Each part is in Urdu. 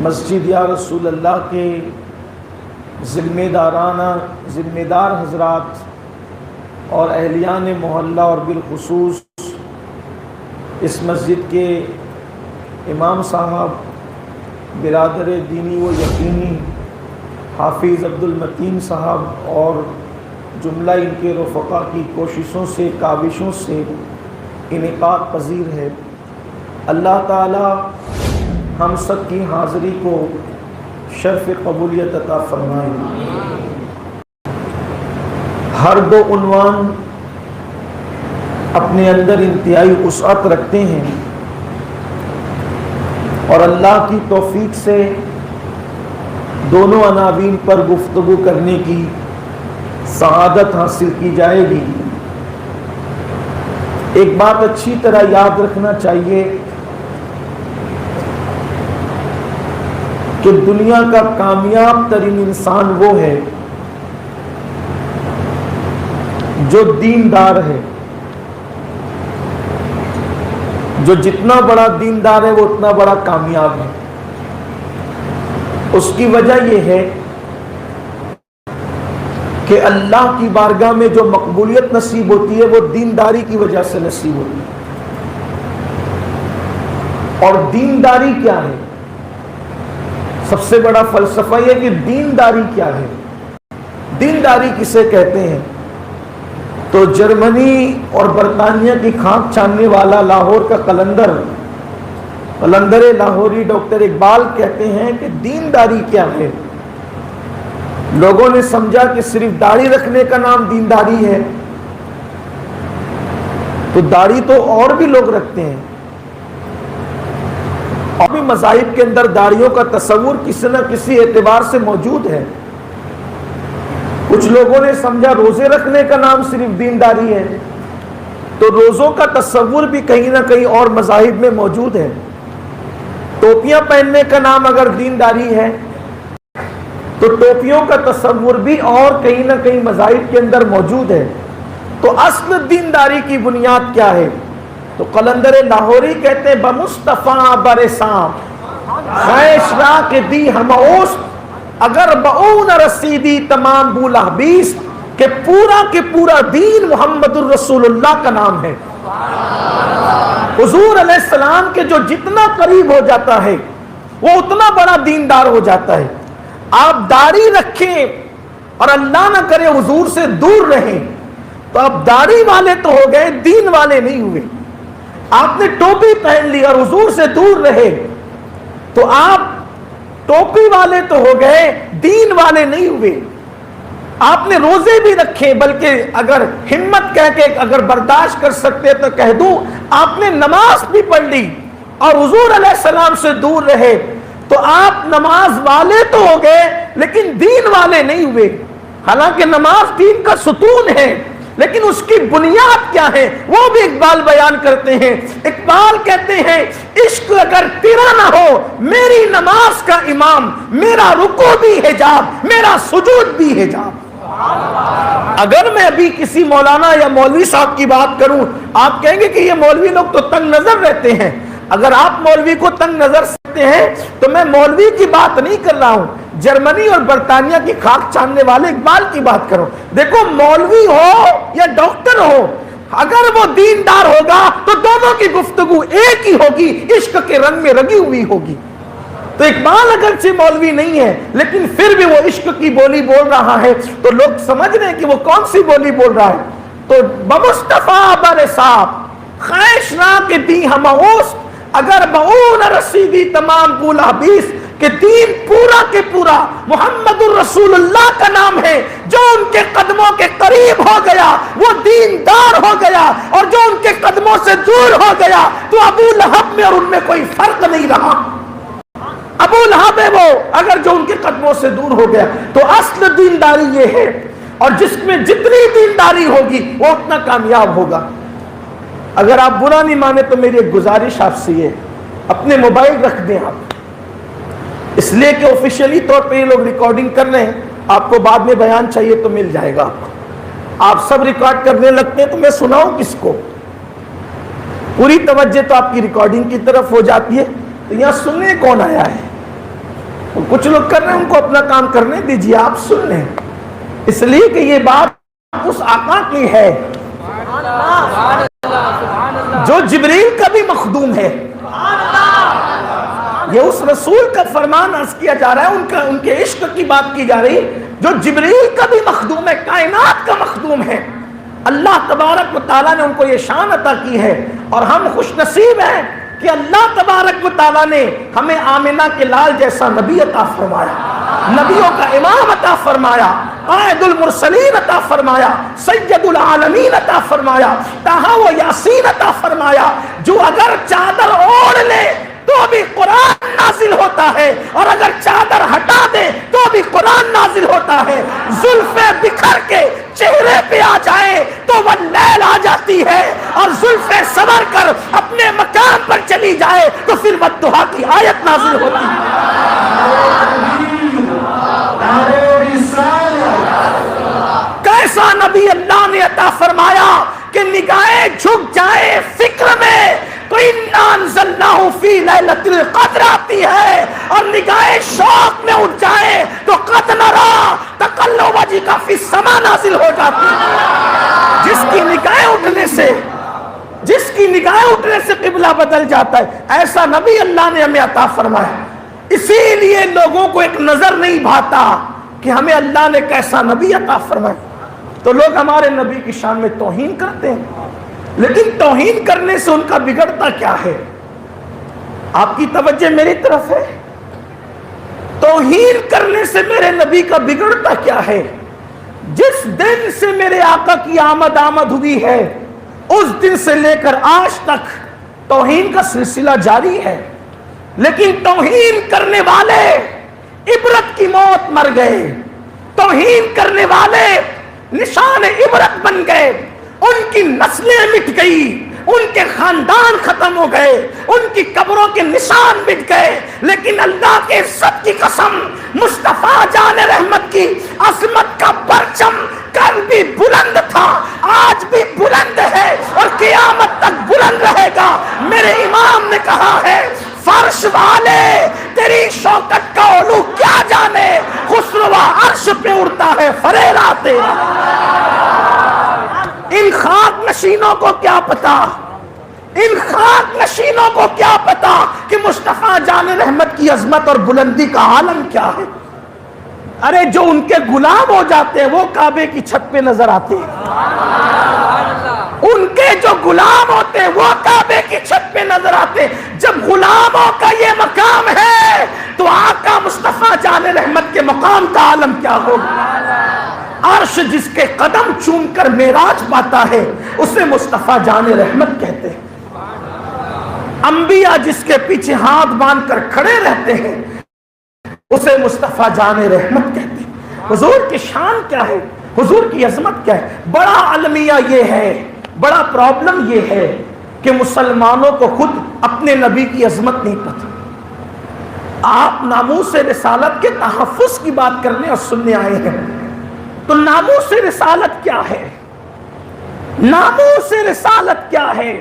مسجد یا رسول اللہ کے ذمہ دار حضرات اور اہلیان محلہ اور بالخصوص اس مسجد کے امام صاحب، برادر دینی و یقینی حافظ عبد المتین صاحب اور جملہ ان کے رفقا کی کوششوں سے، کاوشوں سے انعقاد پذیر ہے۔ اللہ تعالی ہم سب کی حاضری کو شرف قبولیت عطا فرمائے۔ ہر دو عنوان اپنے اندر انتہائی وسعت رکھتے ہیں اور اللہ کی توفیق سے دونوں عناوین پر گفتگو کرنے کی سعادت حاصل کی جائے گی۔ ایک بات اچھی طرح یاد رکھنا چاہیے کہ دنیا کا کامیاب ترین انسان وہ ہے جو دیندار ہے۔ جو جتنا بڑا دیندار ہے وہ اتنا بڑا کامیاب ہے۔ اس کی وجہ یہ ہے کہ اللہ کی بارگاہ میں جو مقبولیت نصیب ہوتی ہے وہ دینداری کی وجہ سے نصیب ہوتی ہے۔ اور دینداری کیا ہے؟ سب سے بڑا فلسفہ یہ کہ دینداری کیا ہے، دینداری کسے کہتے ہیں؟ تو جرمنی اور برطانیہ کی خاک چھاننے والا لاہور کا قلندر لاہوری ڈاکٹر اقبال کہتے ہیں کہ دینداری کیا ہے؟ لوگوں نے سمجھا کہ صرف داڑھی رکھنے کا نام دینداری ہے، تو داڑھی تو اور بھی لوگ رکھتے ہیں، اور بھی مذاہب کے اندر داڑھیوں کا تصور کسی نہ کسی اعتبار سے موجود ہے۔ کچھ لوگوں نے سمجھا روزے رکھنے کا نام صرف دینداری ہے، تو روزوں کا تصور بھی کہیں نہ کہیں اور مذاہب میں موجود ہے۔ ٹوپیاں پہننے کا نام اگر دینداری ہے تو ٹوپیوں کا تصور بھی اور کہیں نہ کہیں مذاہب کے اندر موجود ہے۔ تو اصل دینداری کی بنیاد کیا ہے؟ تو قلندر لاہوری کہتے ہیں بمصطفیٰ برسام خیش را کے دی ہم اوست اگر بؤن رسیدی تمام بولا بیس، کہ پورا کے پورا دین محمد الرسول اللہ کا نام ہے۔ حضور علیہ السلام کے جو جتنا قریب ہو جاتا ہے وہ اتنا بڑا دیندار ہو جاتا ہے۔ آپ داڑھی رکھیں اور اللہ نہ کرے حضور سے دور رہیں تو آپ داڑھی والے تو ہو گئے، دین والے نہیں ہوئے۔ آپ نے ٹوپی پہن لی اور حضور سے دور رہے تو آپ ٹوپی والے تو ہو گئے، دین والے نہیں ہوئے۔ آپ نے روزے بھی رکھے، بلکہ اگر ہمت کہہ کے اگر برداشت کر سکتے تو کہہ دوں آپ نے نماز بھی پڑھ لی اور حضور علیہ السلام سے دور رہے تو آپ نماز والے تو ہو گئے لیکن دین والے نہیں ہوئے۔ حالانکہ نماز دین کا ستون ہے، لیکن اس کی بنیاد کیا ہے وہ بھی اقبال بیان کرتے ہیں۔ اقبال کہتے ہیں عشق اگر تیرا نہ ہو میری نماز کا امام، میرا رکوع بھی حجاب، میرا سجود بھی حجاب۔ اگر میں ابھی کسی مولانا یا مولوی صاحب کی بات کروں آپ کہیں گے کہ یہ مولوی لوگ تو تنگ نظر رہتے ہیں۔ اگر آپ مولوی کو تنگ نظر سکتے ہیں تو میں مولوی کی بات نہیں کر رہا ہوں، جرمنی اور برطانیہ کی خاک چھاننے والے اقبال کی بات کرو۔ دیکھو مولوی ہو یا ڈاکٹر ہو، اگر وہ دیندار ہوگا تو دونوں کی گفتگو ایک ہی ہوگی، عشق کے رنگ میں رنگی ہوئی ہوگی۔ تو اقبال اگرچہ مولوی نہیں ہے لیکن پھر بھی وہ عشق کی بولی بول رہا ہے تو لوگ سمجھ رہے ہیں کہ وہ کون سی بولی بول رہا ہے۔ تو بمصطفیٰ برساب خیش را کے دی ہم اوست اگر بؤن رسیدی تمام بولا بیس، کہ دین پورا کے پورا محمد الرسول اللہ کا نام ہے۔ جو ان کے قدموں کے قریب ہو گیا وہ دیندار ہو گیا، اور جو ان کے قدموں سے دور ہو گیا تو ابو لہب میں اور ان میں کوئی فرق نہیں رہا۔ ابو لہب ہے وہ اگر جو ان کے قدموں سے دور ہو گیا۔ تو اصل دینداری یہ ہے، اور جس میں جتنی دینداری ہوگی وہ اتنا کامیاب ہوگا۔ اگر آپ برا نہیں مانے تو میری ایک گزارش آپ سے ہے، اپنے موبائل رکھ دیں آپ، اس لیے کہ آفیشیلی طور پہ یہ لوگ ریکارڈنگ کر رہے ہیں، آپ کو بعد میں بیان چاہیے تو مل جائے گا آپ کو۔ آپ سب ریکارڈ کرنے لگتے ہیں تو میں سناؤں کس کو؟ پوری توجہ تو آپ کی ریکارڈنگ کی طرف ہو جاتی ہے، تو یہاں سننے کون آیا ہے؟ کچھ لوگ کر رہے ہیں، ان کو اپنا کام کرنے دیجیے، آپ سن لیں، اس لیے کہ یہ بات اس آقا کی ہے جو جبریل کا بھی مخدوم ہے۔ یہ اس رسول کا فرمان عرض کیا جا رہا ہے، ان کے عشق کی بات کی جا رہی، جو جبریل کا بھی مخدوم ہے، کائنات کا مخدوم ہے۔ اللہ تبارک و تعالیٰ نے ان کو یہ شان عطا کی ہے، اور ہم خوش نصیب ہیں کہ اللہ تبارک و تعالیٰ نے ہمیں آمنہ کے لال جیسا نبی عطا فرمایا، نبیوں کا امام عطا فرمایا، قائد المرسلین عطا فرمایا، سید العالمین عطا فرمایا، طٰہٰ و یاسین عطا فرمایا، جو اگر چادر اوڑھ لے تو بھی قرآن نازل ہوتا ہے، اور اگر چادر ہٹا دے تو بھی قرآن نازل ہوتا ہے۔ زلفیں بکھر کے چہرے پہ آ جائے تو وہ لیل آ جاتی ہے، اور زلفیں سنور کر اپنے مقام پر چلی جائے تو پھر والضحیٰ کی آیت نازل ہوتی ہے۔ کیسا نبی اللہ نے عطا فرمایا کہ نگاہیں جھک جائے فکر میں تو اِنَّا أَنزَلْنَاهُ فِي لَيْلَةِ الْقَدْرِ آتی ہے، اور نگاہیں شوق میں اٹھ جائے تو قَدْ نَرَىٰ تَقَلُّبَ وَجْهِكَ فِي السَّمَاءِ نازل ہو جاتی ہے۔ جس کی نگاہیں اٹھنے سے قبلہ بدل جاتا ہے، ایسا نبی اللہ نے ہمیں عطا فرمایا۔ اسی لیے لوگوں کو ایک نظر نہیں بھاتا کہ ہمیں اللہ نے کیسا نبی عطا فرمایا، تو لوگ ہمارے نبی کی شان میں توہین کرتے ہیں، لیکن توہین کرنے سے ان کا بگڑتا کیا ہے؟ آپ کی توجہ میری طرف ہے؟ توہین کرنے سے میرے نبی کا بگڑتا کیا ہے؟ جس دن سے میرے آقا کی آمد ہوئی ہے، اس دن سے لے کر آج تک توہین کا سلسلہ جاری ہے، لیکن توہین کرنے والے عبرت کی موت مر گئے، توہین کرنے والے نشان عبرت بن گئے، ان کی نسلیں مٹ گئی، ان کے خاندان ختم ہو گئے، ان کی قبروں کے نشان مٹ گئے، لیکن اللہ کے عزت کی قسم، مصطفیٰ جان رحمت کی عظمت کا پرچم کل بھی بلند تھا، آج بھی بلند ہے، اور قیامت تک بلند رہے گا۔ میرے امام نے کہا ہے، فرش والے تیری شوکت کا علو کیا جانے، خسرو عرش پہ اڑتا ہے فریرا تیرا۔ ان خاک نشینوں کو کیا پتا، ان خاک نشینوں کو کیا پتا کہ مصطفیٰ جان رحمت کی عظمت اور بلندی کا عالم کیا ہے۔ ارے جو ان کے غلام ہو جاتے ہیں وہ کعبے کی چھت پہ نظر آتے ہیں، ان کے جو غلام ہوتے ہیں وہ کعبے کی چھت پہ نظر آتے ہیں۔ جب غلاموں کا یہ مقام ہے تو آقا مصطفیٰ جان رحمت کے مقام کا عالم کیا ہوگا۔ عرش جس کے قدم چوم کر معراج پاتا ہے اسے مصطفیٰ جان رحمت کہتے ہیں۔ انبیاء جس کے پیچھے ہاتھ باندھ کر کھڑے رہتے ہیں اسے مصطفیٰ جان رحمت کہتے ہیں۔ حضور کی شان کیا ہے، حضور کی عظمت کیا ہے؟ بڑا المیہ یہ ہے، بڑا پرابلم یہ ہے کہ مسلمانوں کو خود اپنے نبی کی عظمت نہیں پتہ۔ آپ ناموس رسالت کے تحفظ کی بات کرنے اور سننے آئے ہیں، تو ناموس رسالت کیا ہے؟ ناموس رسالت کیا ہے؟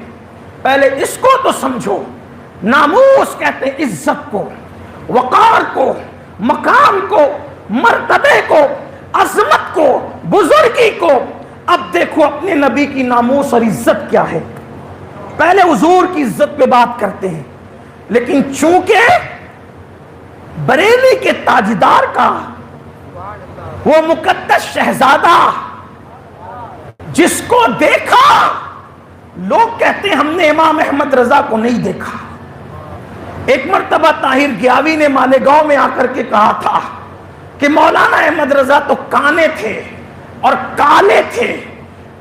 پہلے اس کو تو سمجھو۔ ناموس کہتے ہیں عزت کو، وقار کو، مقام کو، مرتبے کو، عظمت کو، بزرگی کو۔ اب دیکھو اپنے نبی کی ناموس اور عزت کیا ہے۔ پہلے حضور کی عزت پہ بات کرتے ہیں، لیکن چونکہ بریلی کے تاجدار کا وہ مقدس شہزادہ جس کو دیکھا، لوگ کہتے ہیں ہم نے امام احمد رضا کو نہیں دیکھا۔ ایک مرتبہ طاہر گیاوی نے مالیگاؤں میں آ کر کے کہا تھا کہ مولانا احمد رضا تو کانے تھے اور کالے تھے،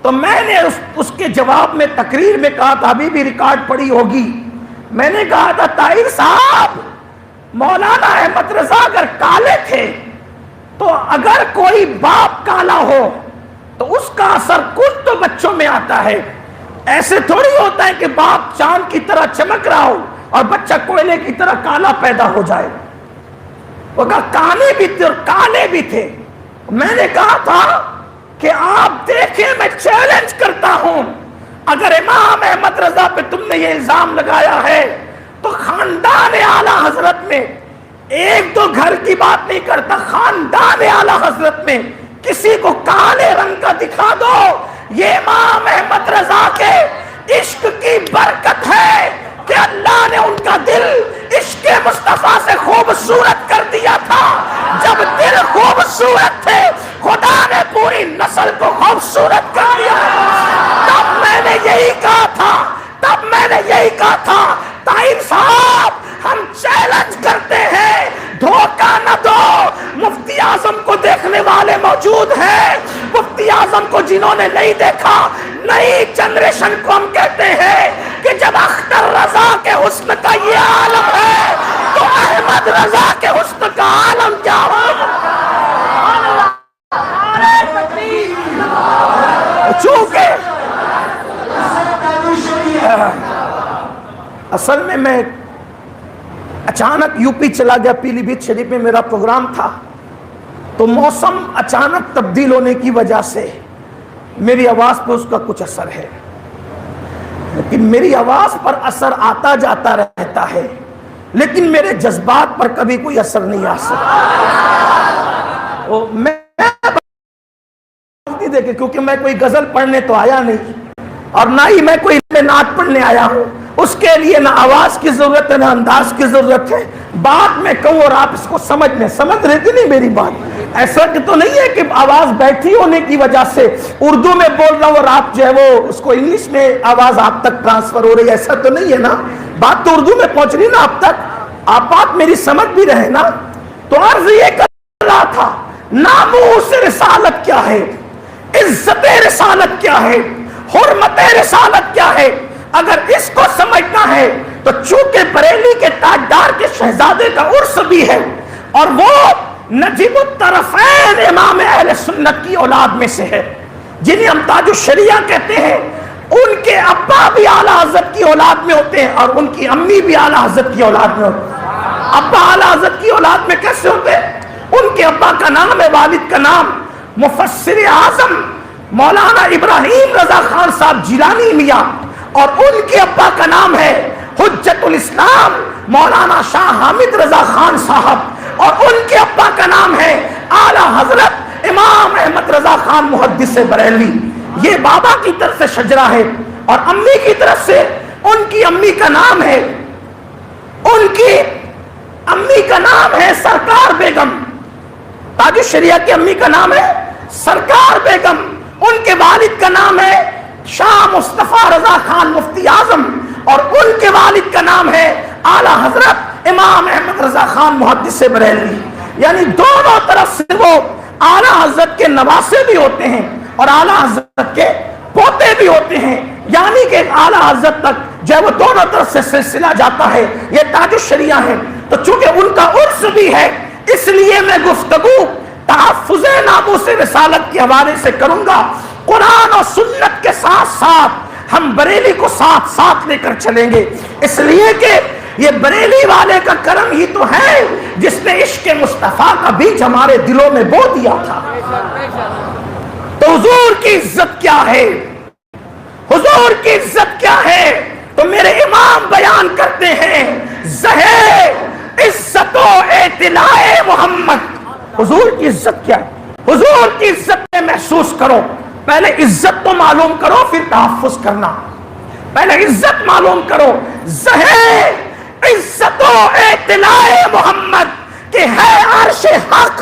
تو میں نے اس کے جواب میں تقریر میں کہا تھا، ابھی بھی ریکارڈ پڑی ہوگی، میں نے کہا تھا طاہر صاحب مولانا احمد رضا اگر کالے تھے تو اگر کوئی باپ کالا ہو تو اس کا اثر کل تو بچوں میں آتا ہے، ایسے تھوڑی ہوتا ہے کہ باپ چاند کی طرح چمک رہا ہو اور بچہ کوئلے کی طرح کالا پیدا ہو جائے۔ وہ کہا کانے بھی تھے اور کالے بھی تھے۔ میں نے کہا تھا کہ آپ دیکھیں، میں چیلنج کرتا ہوں، اگر امام احمد رضا پہ تم نے یہ الزام لگایا ہے تو خاندان اعلیٰ حضرت میں ایک دو گھر کی بات نہیں کرتا، خاندان اعلی حضرت میں کسی کو کالے رنگ کا دکھا دو، یہ امام احمد رضا کے عشق کی برکت ہے کہ اللہ نے ان کا دل عشق مصطفیٰ سے خوبصورت کر دیا تھا۔ جب دل خوبصورت تھے خدا نے پوری نسل کو خوبصورت کر دیا۔ تب میں نے یہی کہا تھا طاہر صاحب ہم چیلنج کرتے ہیں، دھوکہ نہ دو، مفتی اعظم کو دیکھنے والے موجود ہیں، مفتی اعظم کو جنہوں نے نہیں دیکھا، نئی جنریشن کو ہم کہتے ہیں کہ جب اختر رضا کے حسن کا یہ عالم ہے تو احمد رضا کے حسن کا عالم کیا ہوگا؟ چونکہ اصل میں اچانک یو پی چلا گیا، پیلی بھیت شریف میں میرا پروگرام تھا، تو موسم اچانک تبدیل ہونے کی وجہ سے میری آواز پر اس کا کچھ اثر ہے، لیکن میری آواز پر اثر آتا جاتا رہتا ہے، لیکن میرے جذبات پر کبھی کوئی اثر نہیں آ سکتا۔ میں دیکھے کیونکہ میں کوئی غزل پڑھنے تو آیا نہیں، اور نہ ہی میں کوئی نعت پڑھنے آیا ہوں، اس کے لیے نہ آواز کی ضرورت ہے نہ انداز کی ضرورت ہے۔ بات میں کہوں اور آپ اس کو سمجھ رہے تھے نہیں میری بات، ایسا کہ تو نہیں ہے کہ آواز بیٹھی ہونے کی وجہ سے اردو میں بول رہا ہوں اور آپ جو ہے وہ اس کو انگلش میں آواز آپ تک ٹرانسفر ہو رہی ہے، ایسا تو نہیں ہے نا، بات تو اردو میں پہنچ رہی نا آپ تک، آپ بات میری سمجھ بھی رہے نا۔ تو عرض یہ کر رہا تھا ناموس رسالت کیا ہے، عزت رسالت کیا ہے، حرمت رسالت کیا ہے، اگر اس کو سمجھنا ہے تو چونکہ بریلی کے تاجدار کے شہزادے کا عرس بھی ہے اور وہ نجیب الطرفین امام اہل سنت کی اولاد میں سے ہے، جنہیں ہم تاج الشریعہ کہتے ہیں، ان کے ابا بھی اعلیٰ حضرت کی اولاد میں ہوتے ہیں اور ان کی امی بھی اعلیٰ حضرت کی اولاد میں ہوتے ہیں۔ ابا اعلیٰ حضرت کی اولاد میں کیسے ہوتے ہیں؟ ان کے ابا کا نام ہے، والد کا نام مفسر اعظم مولانا ابراہیم رضا خان صاحب جیلانی میاں، اور ان کے ابا کا نام ہے حجت الاسلام مولانا شاہ حامد رضا خان صاحب، اور ان کے ابا کا نام ہے اعلیٰ حضرت امام احمد رضا خان محدث بریلوی۔ یہ بابا کی طرف سے شجرہ ہے، اور امی کی طرف سے ان کی امی کا نام ہے، ان کی امی کا نام ہے سرکار بیگم، تاج الشریعہ کی امی کا نام ہے سرکار بیگم، ان کے والد کا نام ہے شاہ مصطفیٰ رضا خان مفتی اعظم، اور ان کے والد کا نام ہے اعلیٰ حضرت امام احمد رضا خان محدث بریلوی۔ یعنی دونوں طرف سے وہ اعلیٰ حضرت کے نواسے بھی ہوتے ہیں اور اعلیٰ حضرت کے پوتے بھی ہوتے ہیں، یعنی کہ اعلیٰ حضرت تک جو وہ دونوں طرف سے سلسلہ جاتا ہے، یہ تاج الشریعہ ہے۔ تو چونکہ ان کا عرس بھی ہے، اس لیے میں گفتگو تحفظ ناموس رسالت کے حوالے سے کروں گا۔ قرآن اور سنت کے ساتھ ساتھ ہم بریلی کو ساتھ ساتھ لے کر چلیں گے، اس لیے کہ یہ بریلی والے کا کرم ہی تو ہے جس نے عشق مصطفیٰ کا بیج ہمارے دلوں میں بو دیا تھا۔ تو حضور کی عزت کیا ہے، حضور کی عزت کیا ہے؟ تو میرے امام بیان کرتے ہیں زہے عزت و اطلاع محمد۔ حضور کی عزت کیا ہے؟ حضور کی عزت میں محسوس کرو، پہلے عزت تو معلوم کرو پھر تحفظ کرنا، پہلے عزت معلوم کرو۔ زہے عزت و اطلاع محمد کہ ہے عرش حق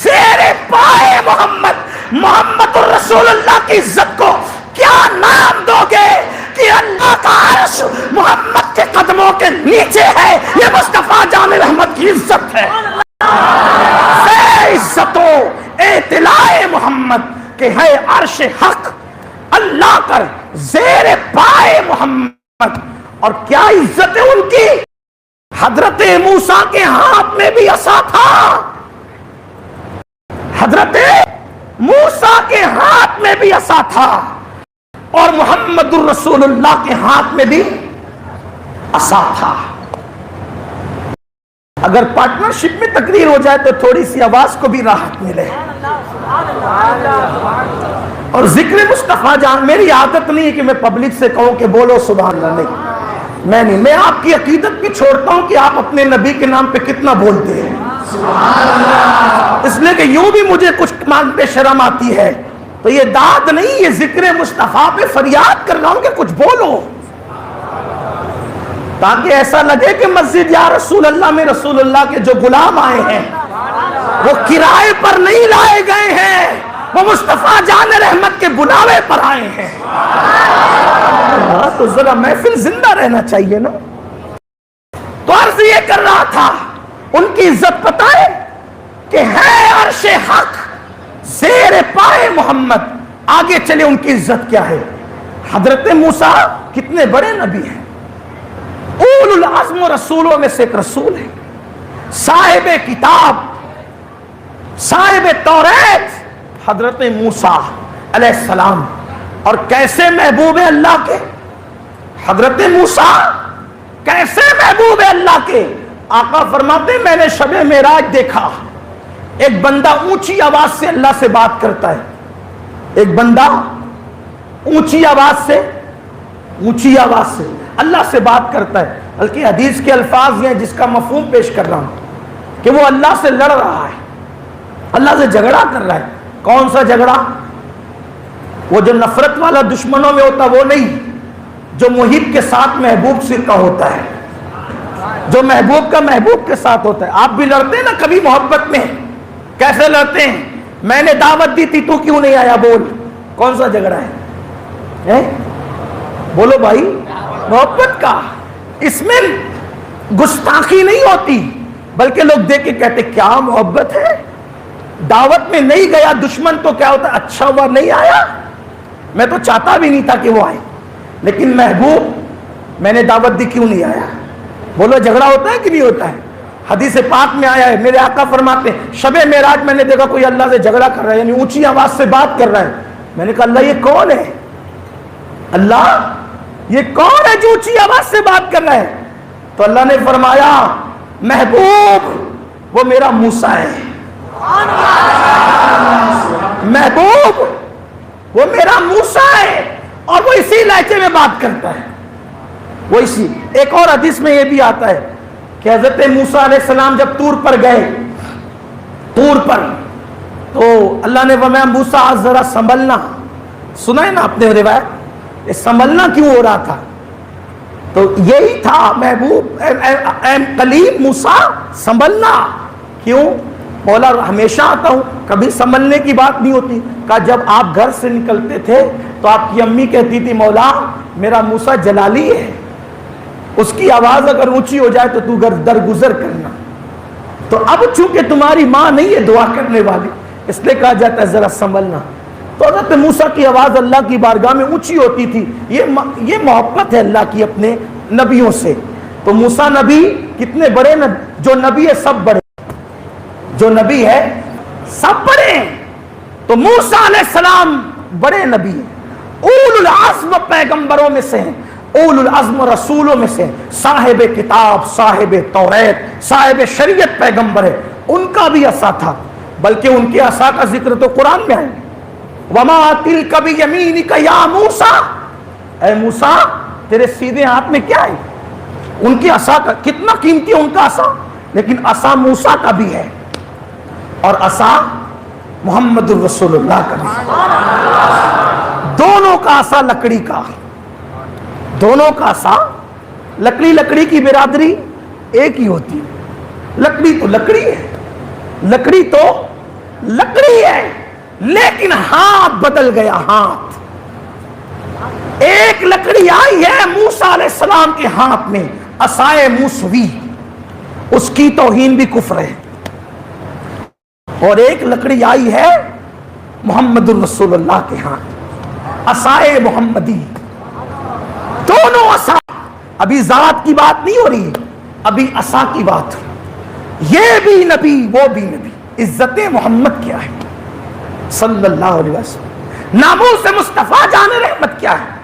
زیر پائے محمد۔ محمد الرسول اللہ کی عزت کو کیا نام دو گے کہ اللہ کا عرش محمد کے قدموں کے نیچے ہے؟ یہ مصطفیٰ جان رحمت کی عزت ہے۔ عزت و اطلاع محمد کہ ہے عرش حق اللہ کر زیر پائے محمد۔ اور کیا عزت ہے ان کی؟ حضرت موسیٰ کے ہاتھ میں بھی عصا تھا، حضرت موسیٰ کے ہاتھ میں بھی عصا تھا، اور محمد الرسول اللہ کے ہاتھ میں بھی عصا تھا۔ اگر پارٹنرشپ میں تقریر ہو جائے تو تھوڑی سی آواز کو بھی راحت ملے۔ اور ذکر مصطفیٰ جان، میری عادت نہیں ہے کہ میں پبلک سے کہوں کہ بولو سبحان اللہ، نہیں، میں نہیں، میں آپ کی عقیدت پہ چھوڑتا ہوں کہ آپ اپنے نبی کے نام پہ کتنا بولتے ہیں، اس لیے کہ یوں بھی مجھے کچھ مان پہ شرم آتی ہے، تو یہ داد نہیں، یہ ذکر مصطفیٰ پہ فریاد کر رہا ہوں کہ کچھ بولو، تاکہ ایسا لگے کہ مسجد یا رسول اللہ میں رسول اللہ کے جو غلام آئے ہیں وہ کرائے پر نہیں لائے گئے ہیں، وہ مصطفیٰ جان رحمت کے بلاوے پر آئے ہیں۔ تو ذرا محفل زندہ رہنا چاہیے نا۔ تو عرض یہ کر رہا تھا، ان کی عزت پتہ ہے کہ ہے عرش حق زیر پائے محمد۔ آگے چلے ان کی عزت کیا ہے۔ حضرت موسیٰ کتنے بڑے نبی ہیں، اولو العزم رسولوں میں سے ایک رسول ہے، صاحب کتاب، صاحب توریت حضرت موسیٰ علیہ السلام۔ اور کیسے محبوب اللہ کے حضرت موسیٰ، کیسے محبوب اللہ کے۔ آقا فرماتے میں نے شب معراج دیکھا، ایک بندہ اونچی آواز سے اللہ سے بات کرتا ہے، ایک بندہ اونچی آواز سے اللہ سے بات کرتا ہے۔ بلکہ حدیث کے الفاظ ہیں جس کا مفہوم پیش کر رہا ہوں کہ وہ اللہ سے لڑ رہا ہے، اللہ سے جھگڑا کر رہا ہے۔ کون سا جھگڑا؟ وہ جو نفرت والا دشمنوں میں ہوتا وہ نہیں، جو محب کے ساتھ محبوب سے کا ہوتا ہے، جو محبوب کا محبوب کے ساتھ ہوتا ہے۔ آپ بھی لڑتے ہیں نا کبھی محبت میں، کیسے لڑتے ہیں؟ میں نے دعوت دی تھی تو کیوں نہیں آیا، بول کون سا جھگڑا ہے؟ بولو بھائی، محبت کا۔ اس میں گستاخی نہیں ہوتی، بلکہ لوگ دیکھ کے کہتے کیا محبت ہے۔ دعوت میں نہیں گیا دشمن تو کیا ہوتا ہے، اچھا ہوا نہیں آیا، میں تو چاہتا بھی نہیں تھا کہ وہ آئے، لیکن محبوب میں نے دعوت دی کیوں نہیں آیا۔ بولو جھگڑا ہوتا ہے کہ نہیں ہوتا ہے؟ حدیث پاک میں آیا ہے، میرے آقا فرماتے ہیں شب معراج میں نے دیکھا کوئی اللہ سے جھگڑا کر رہا ہے، یعنی اونچی آواز سے بات کر رہا ہے۔ میں نے کہا اللہ یہ کون ہے، اللہ یہ کون ہے جو اونچی آواز سے بات کر رہا ہے؟ تو اللہ نے فرمایا محبوب وہ میرا موسیٰ ہے، محبوب وہ میرا موسیٰ ہے، اور وہ اسی لہجے میں بات کرتا ہے، وہ اسی۔ ایک اور حدیث میں یہ بھی آتا ہے کہ حضرت موسیٰ علیہ السلام جب طور پر گئے، طور پر، تو اللہ نے فرمایا موسیٰ ذرا سنبھلنا۔ سنا ہے نا آپ نے روایت، یہ سنبھلنا کیوں ہو رہا تھا؟ تو یہی تھا محبوب اے کلیم موسیٰ سنبھلنا کیوں؟ مولا ہمیشہ آتا ہوں، کبھی سنبھلنے کی بات نہیں ہوتی۔ کہا جب آپ گھر سے نکلتے تھے تو آپ کی امی کہتی تھی مولا میرا موسیٰ جلالی ہے، اس کی آواز اگر اونچی ہو جائے تو تو درگزر کرنا۔ تو اب چونکہ تمہاری ماں نہیں ہے دعا کرنے والی، اس لیے کہا جاتا ہے ذرا سنبھلنا۔ تو حضرت موسیٰ کی آواز اللہ کی بارگاہ میں اونچی ہوتی تھی، یہ محبت ہے اللہ کی اپنے نبیوں سے۔ تو موسیٰ نبی کتنے بڑے جو نبی ہے سب بڑے، جو نبی ہے سب بڑے ہیں۔ تو موسیٰ علیہ السلام بڑے نبی ہیں، اولو العزم پیغمبروں میں سے ہیں، اولو العزم رسولوں میں سے، صاحب کتاب، صاحب توریت، صاحب شریعت پیغمبر ہے۔ ان کا بھی عصا تھا، بلکہ ان کے عصا کا ذکر تو قرآن میں ہے، وما تلک بیمینک یا موسیٰ، اے موسیٰ تیرے سیدھے ہاتھ میں کیا ہے؟ ان کی عصا کا کتنا قیمتی ہے ان کا عصا، لیکن عصا موسیٰ کا بھی ہے اور عصا محمد الرسول اللہ کا بھی ہے۔ دونوں کا عصا لکڑی کا، دونوں کا عصا لکڑی کی برادری ایک ہی ہوتی ہے، لکڑی تو لکڑی ہے، لکڑی تو لکڑی ہے، لیکن ہاتھ بدل گیا۔ ہاتھ ایک لکڑی آئی ہے موسیٰ علیہ السلام کے ہاتھ میں، عصائے موسوی، اس کی توہین بھی کفر ہے، اور ایک لکڑی آئی ہے محمد الرسول اللہ کے ہاتھ، عصائے محمدی۔ دونوں عصا، ابھی ذات کی بات نہیں ہو رہی، ابھی عصا کی بات، یہ بھی نبی وہ بھی نبی۔ عزت محمد کیا ہے صلی اللہ علیہ وسلم، ناموس مصطفیٰ جان رحمت کیا ہے؟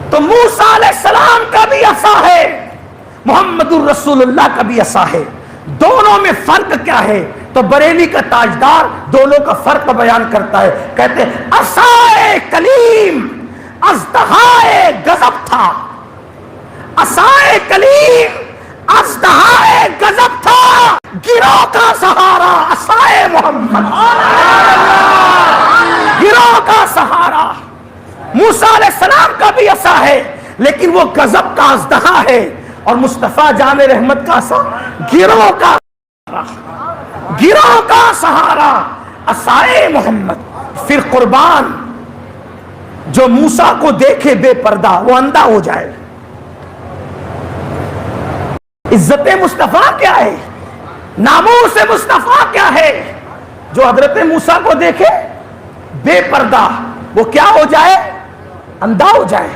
تو موسیٰ علیہ السلام کا بھی عصا ہے، محمد الرسول اللہ کا بھی عصا ہے۔ دونوں میں فرق کیا ہے؟ تو بریلی کا تاجدار دونوں کا فرق بیان کرتا ہے، کہتے ہیں عصائے کلیم اژدہائے غضب تھا، عصائے کلیم اژدہائے غضب تھا، گروہ کا سہارا عصائے محمد، گروہ کا سہارا۔ موسیٰ علیہ السلام کا بھی عصا ہے لیکن وہ غضب کا اژدہا ہے، اور مصطفیٰ جان رحمت کا عصا گروہ کا سہارا، گروہ کا سہارا عصائے محمد۔ پھر قربان جو موسیٰ کو دیکھے بے پردہ وہ اندھا ہو جائے۔ عزت مصطفیٰ کیا ہے، ناموس مصطفیٰ کیا ہے؟ جو حضرت موسیٰ کو دیکھے بے پردہ وہ کیا ہو جائے؟ اندھا ہو جائے۔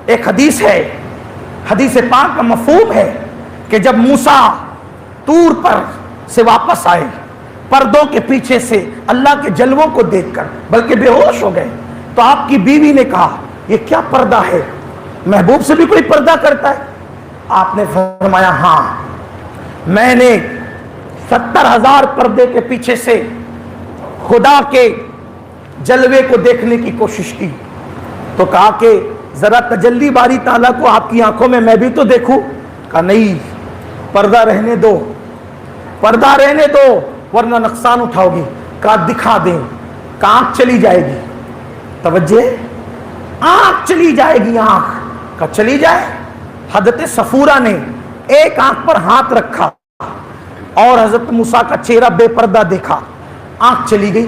ایک حدیث ہے، حدیث پاک کا مفہوم ہے کہ جب موسیٰ طور پر سے واپس آئے، پردوں کے پیچھے سے اللہ کے جلووں کو دیکھ کر بلکہ بے ہوش ہو گئے، تو آپ کی بیوی نے کہا یہ کیا پردہ ہے، محبوب سے بھی کوئی پردہ کرتا ہے؟ آپ نے فرمایا ہاں، میں نے 70,000 پردے کے پیچھے سے خدا کے جلوے کو دیکھنے کی کوشش کی، تو کہا کہ ذرا تجلی باری تعالیٰ کو آپ کی آنکھوں میں بھی تو دیکھوں۔ کہا نہیں، پردہ رہنے دو، پردہ رہنے دو ورنہ نقصان اٹھاؤ گی۔ کہا دکھا دیں۔ کہا آنکھ چلی جائے گی، توجہ، آنکھ چلی جائے گی، آنکھ کہا چلی جائے۔ حضرت صفورہ نے ایک آنکھ پر ہاتھ رکھا اور حضرت موسیٰ کا چہرہ بے پردہ دیکھا، آنکھ چلی گئی۔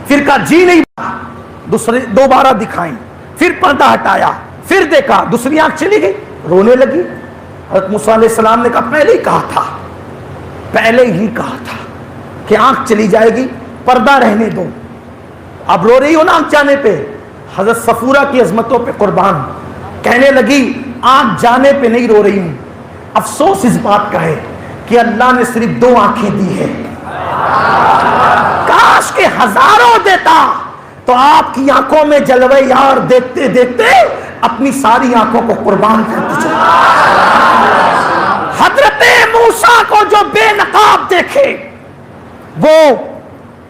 پھر کہا جی نہیں، دوبارہ دکھائیں، پھر پردہ ہٹایا، پھر دیکھا، دوسری آنکھ چلی گئی، رونے لگی۔ حضرت موسیٰ علیہ السلام نے کہا پہلے ہی کہا تھا، پہلے ہی کہا تھا کہ آنکھ چلی جائے گی، پردہ رہنے دو۔ اب رو رہی ہو نا آنکھ جانے پہ؟ حضرت صفورہ کی عظمتوں پہ قربان، کہنے لگی آنکھ جانے پہ نہیں رو رہی ہوں، افسوس اس بات کا ہے کہ اللہ نے صرف 2 آنکھیں دی ہے، کاش کہ ہزاروں دیتا تو آپ کی آنکھوں میں جلوہ یار دیکھتے دیکھتے اپنی ساری آنکھوں کو قربان کرتی چلی۔ حضرت موسیٰ کو جو بے نقاب دیکھے، وہ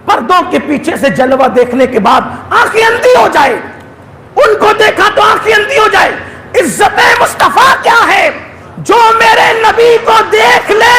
پردوں کے پیچھے سے جلوہ دیکھنے کے بعد آنکھیں اندھی ہو جائے، ان کو دیکھا تو آنکھیں اندھی ہو جائے۔ عزت مصطفیٰ کیا ہے؟ جو میرے نبی کو دیکھ لے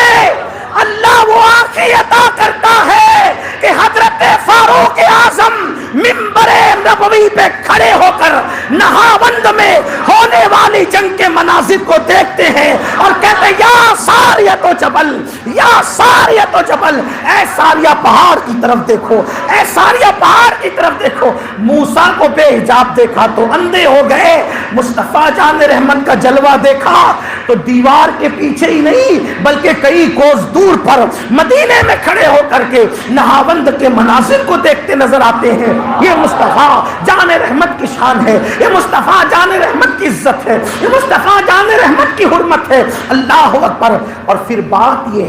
اللہ وہ آنکھیں عطا کرتا ہے کہ حضرت فاروق اعظم ممبر نبوی پہ کھڑے ہو کر نہاوند میں ہونے والی جنگ کے مناظر کو دیکھتے ہیں اور کہتے ہیں یا ساریہ و جبل، یا ساریہ و جبل، اے ساریہ پہاڑ کی طرف دیکھو، اے ساریہ پہاڑ کی طرف دیکھو۔ موسیٰ کو بے حجاب دیکھا تو اندھے ہو گئے، مصطفیٰ جان رحمت کا جلوہ دیکھا تو دیوار کے پیچھے ہی نہیں بلکہ کئی کوس دور پر مدینے میں کھڑے ہو کر کے نہاوند کے مناظر کو دیکھتے نظر آتے ہیں۔ یہ مصطفیٰ جان رحمت کی شان ہے، یہ مصطفیٰ جان رحمت کی عزت ہے، یہ مصطفیٰ جان رحمت کی حرمت ہے۔ اللہ اکبر۔ اور پھر بات یہ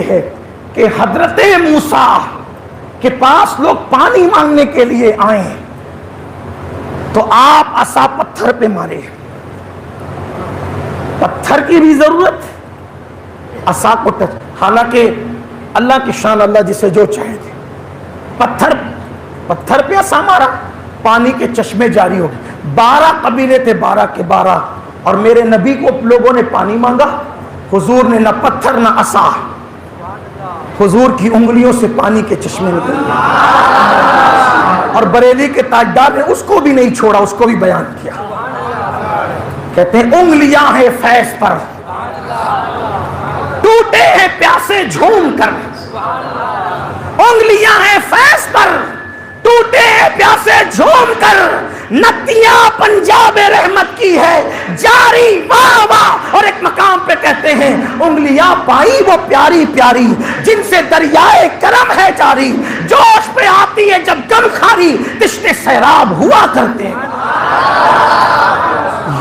ہے کہ حضرت موسیٰ کے پاس لوگ پانی مانگنے کے لیے آئے تو آپ عصا پتھر پہ مارے، پتھر کی بھی ضرورت، عصا کو ٹچ، حالانکہ اللہ کی شان، اللہ جسے جو چاہے تھے، پتھر پہ عصا مارا، پانی کے چشمے جاری ہو گئے۔ 12 قبیلے تھے، 12 کے 12، اور میرے نبی کو لوگوں نے پانی مانگا، حضور نے نہ پتھر نہ عصا، حضور کی انگلیوں سے پانی کے چشمے نکل گئے۔ اور بریلی کے تاجدار نے اس کو بھی نہیں چھوڑا، اس کو بھی بیان کیا، کہتے ہیں انگلیاں ہیں فیض پر، ٹوٹے ہیں پیاسے جھوم کر، انگلیاں ہیں فیض پر، ٹوٹے ہیں پیاسے جھوم کر، نتیاں پنجاب رحمت کی ہے جاری، واہ واہ۔ اور ایک مقام پہ کہتے ہیں انگلیاں پائی وہ پیاری پیاری جن سے دریائے کرم ہے جاری، جوش پہ آتی ہے جب غم خاری، تشنے سیراب ہوا کرتے ہیں۔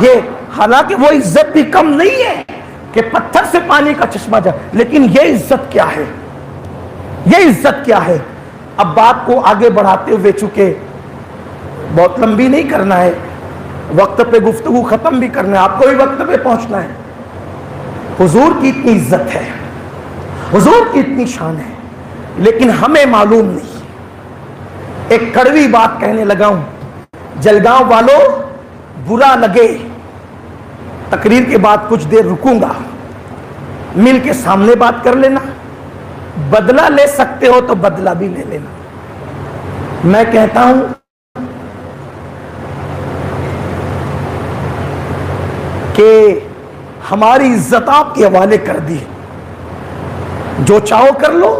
یہ حالانکہ وہ عزت بھی کم نہیں ہے کہ پتھر سے پانی کا چشمہ جائے، لیکن یہ عزت کیا ہے، یہ عزت کیا ہے؟ اب بات کو آگے بڑھاتے ہوئے، چونکہ بہت لمبی نہیں کرنا ہے، وقت پہ گفتگو ختم بھی کرنا ہے، آپ کو بھی وقت پہ پہنچنا ہے۔ حضور کی اتنی عزت ہے، حضور کی اتنی شان ہے، لیکن ہمیں معلوم نہیں۔ ایک کڑوی بات کہنے لگا ہوں، جلگاؤں والوں برا لگے تقریر کے بعد کچھ دیر رکوں گا، مل کے سامنے بات کر لینا، بدلہ لے سکتے ہو تو بدلہ بھی لے لینا۔ میں کہتا ہوں کہ ہماری عزت آپ کے حوالے کر دی، جو چاہو کر لو،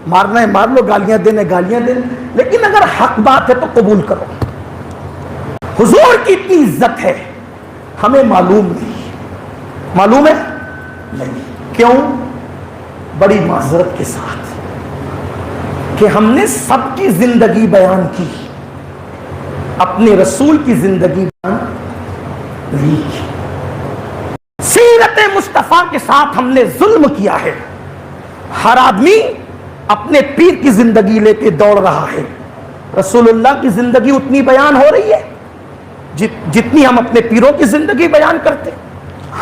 مارنا ہے مار لو، گالیاں دینے گالیاں دینے، لیکن اگر حق بات ہے تو قبول کرو۔ حضور کی اتنی عزت ہے، ہمیں معلوم نہیں، معلوم ہے نہیں، کیوں؟ بڑی معذرت کے ساتھ کہ ہم نے سب کی زندگی بیان کی، اپنے رسول کی زندگی بیان نہیں کی۔ سیرت مصطفیٰ کے ساتھ ہم نے ظلم کیا ہے۔ ہر آدمی اپنے پیر کی زندگی لے کے دوڑ رہا ہے، رسول اللہ کی زندگی اتنی بیان ہو رہی ہے جتنی ہم اپنے پیروں کی زندگی بیان کرتے۔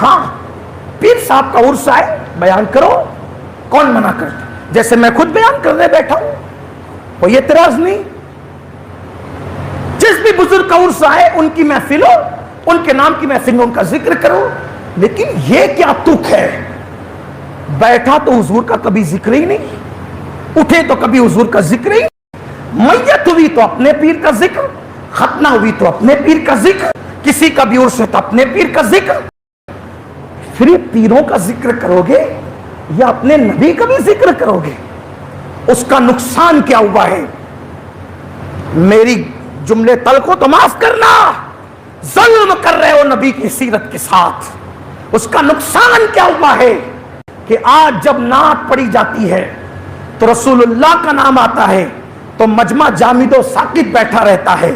ہاں، پیر صاحب کا عرس آئے بیان کرو، کون منع کرتا؟ جیسے میں خود بیان کرنے بیٹھا ہوں، کوئی اعتراض نہیں۔ جس بھی بزرگ کا عرس آئے ان کی محفل ہو، ان کے نام کی محفل میں ان کا ذکر کرو، لیکن یہ کیا تک ہے؟ بیٹھا تو حضور کا کبھی ذکر ہی نہیں، اٹھے تو کبھی حضور کا ذکر ہی، میت ہوئی تو اپنے پیر کا ذکر، ختنہ ہوئی تو اپنے پیر کا ذکر، کسی کا بھی عرس ہے تو اپنے پیر کا ذکر۔ پھر یہ پیروں کا ذکر کرو گے یا اپنے نبی کا بھی ذکر کرو گے؟ اس کا نقصان کیا ہوا ہے؟ میری جملے تل کو تو معاف کرنا، ظلم کر رہے ہو نبی کی سیرت کے ساتھ۔ اس کا نقصان کیا ہوا ہے کہ آج جب نعت پڑھی جاتی ہے تو رسول اللہ کا نام آتا ہے تو مجمع جامد و ساکت بیٹھا رہتا ہے،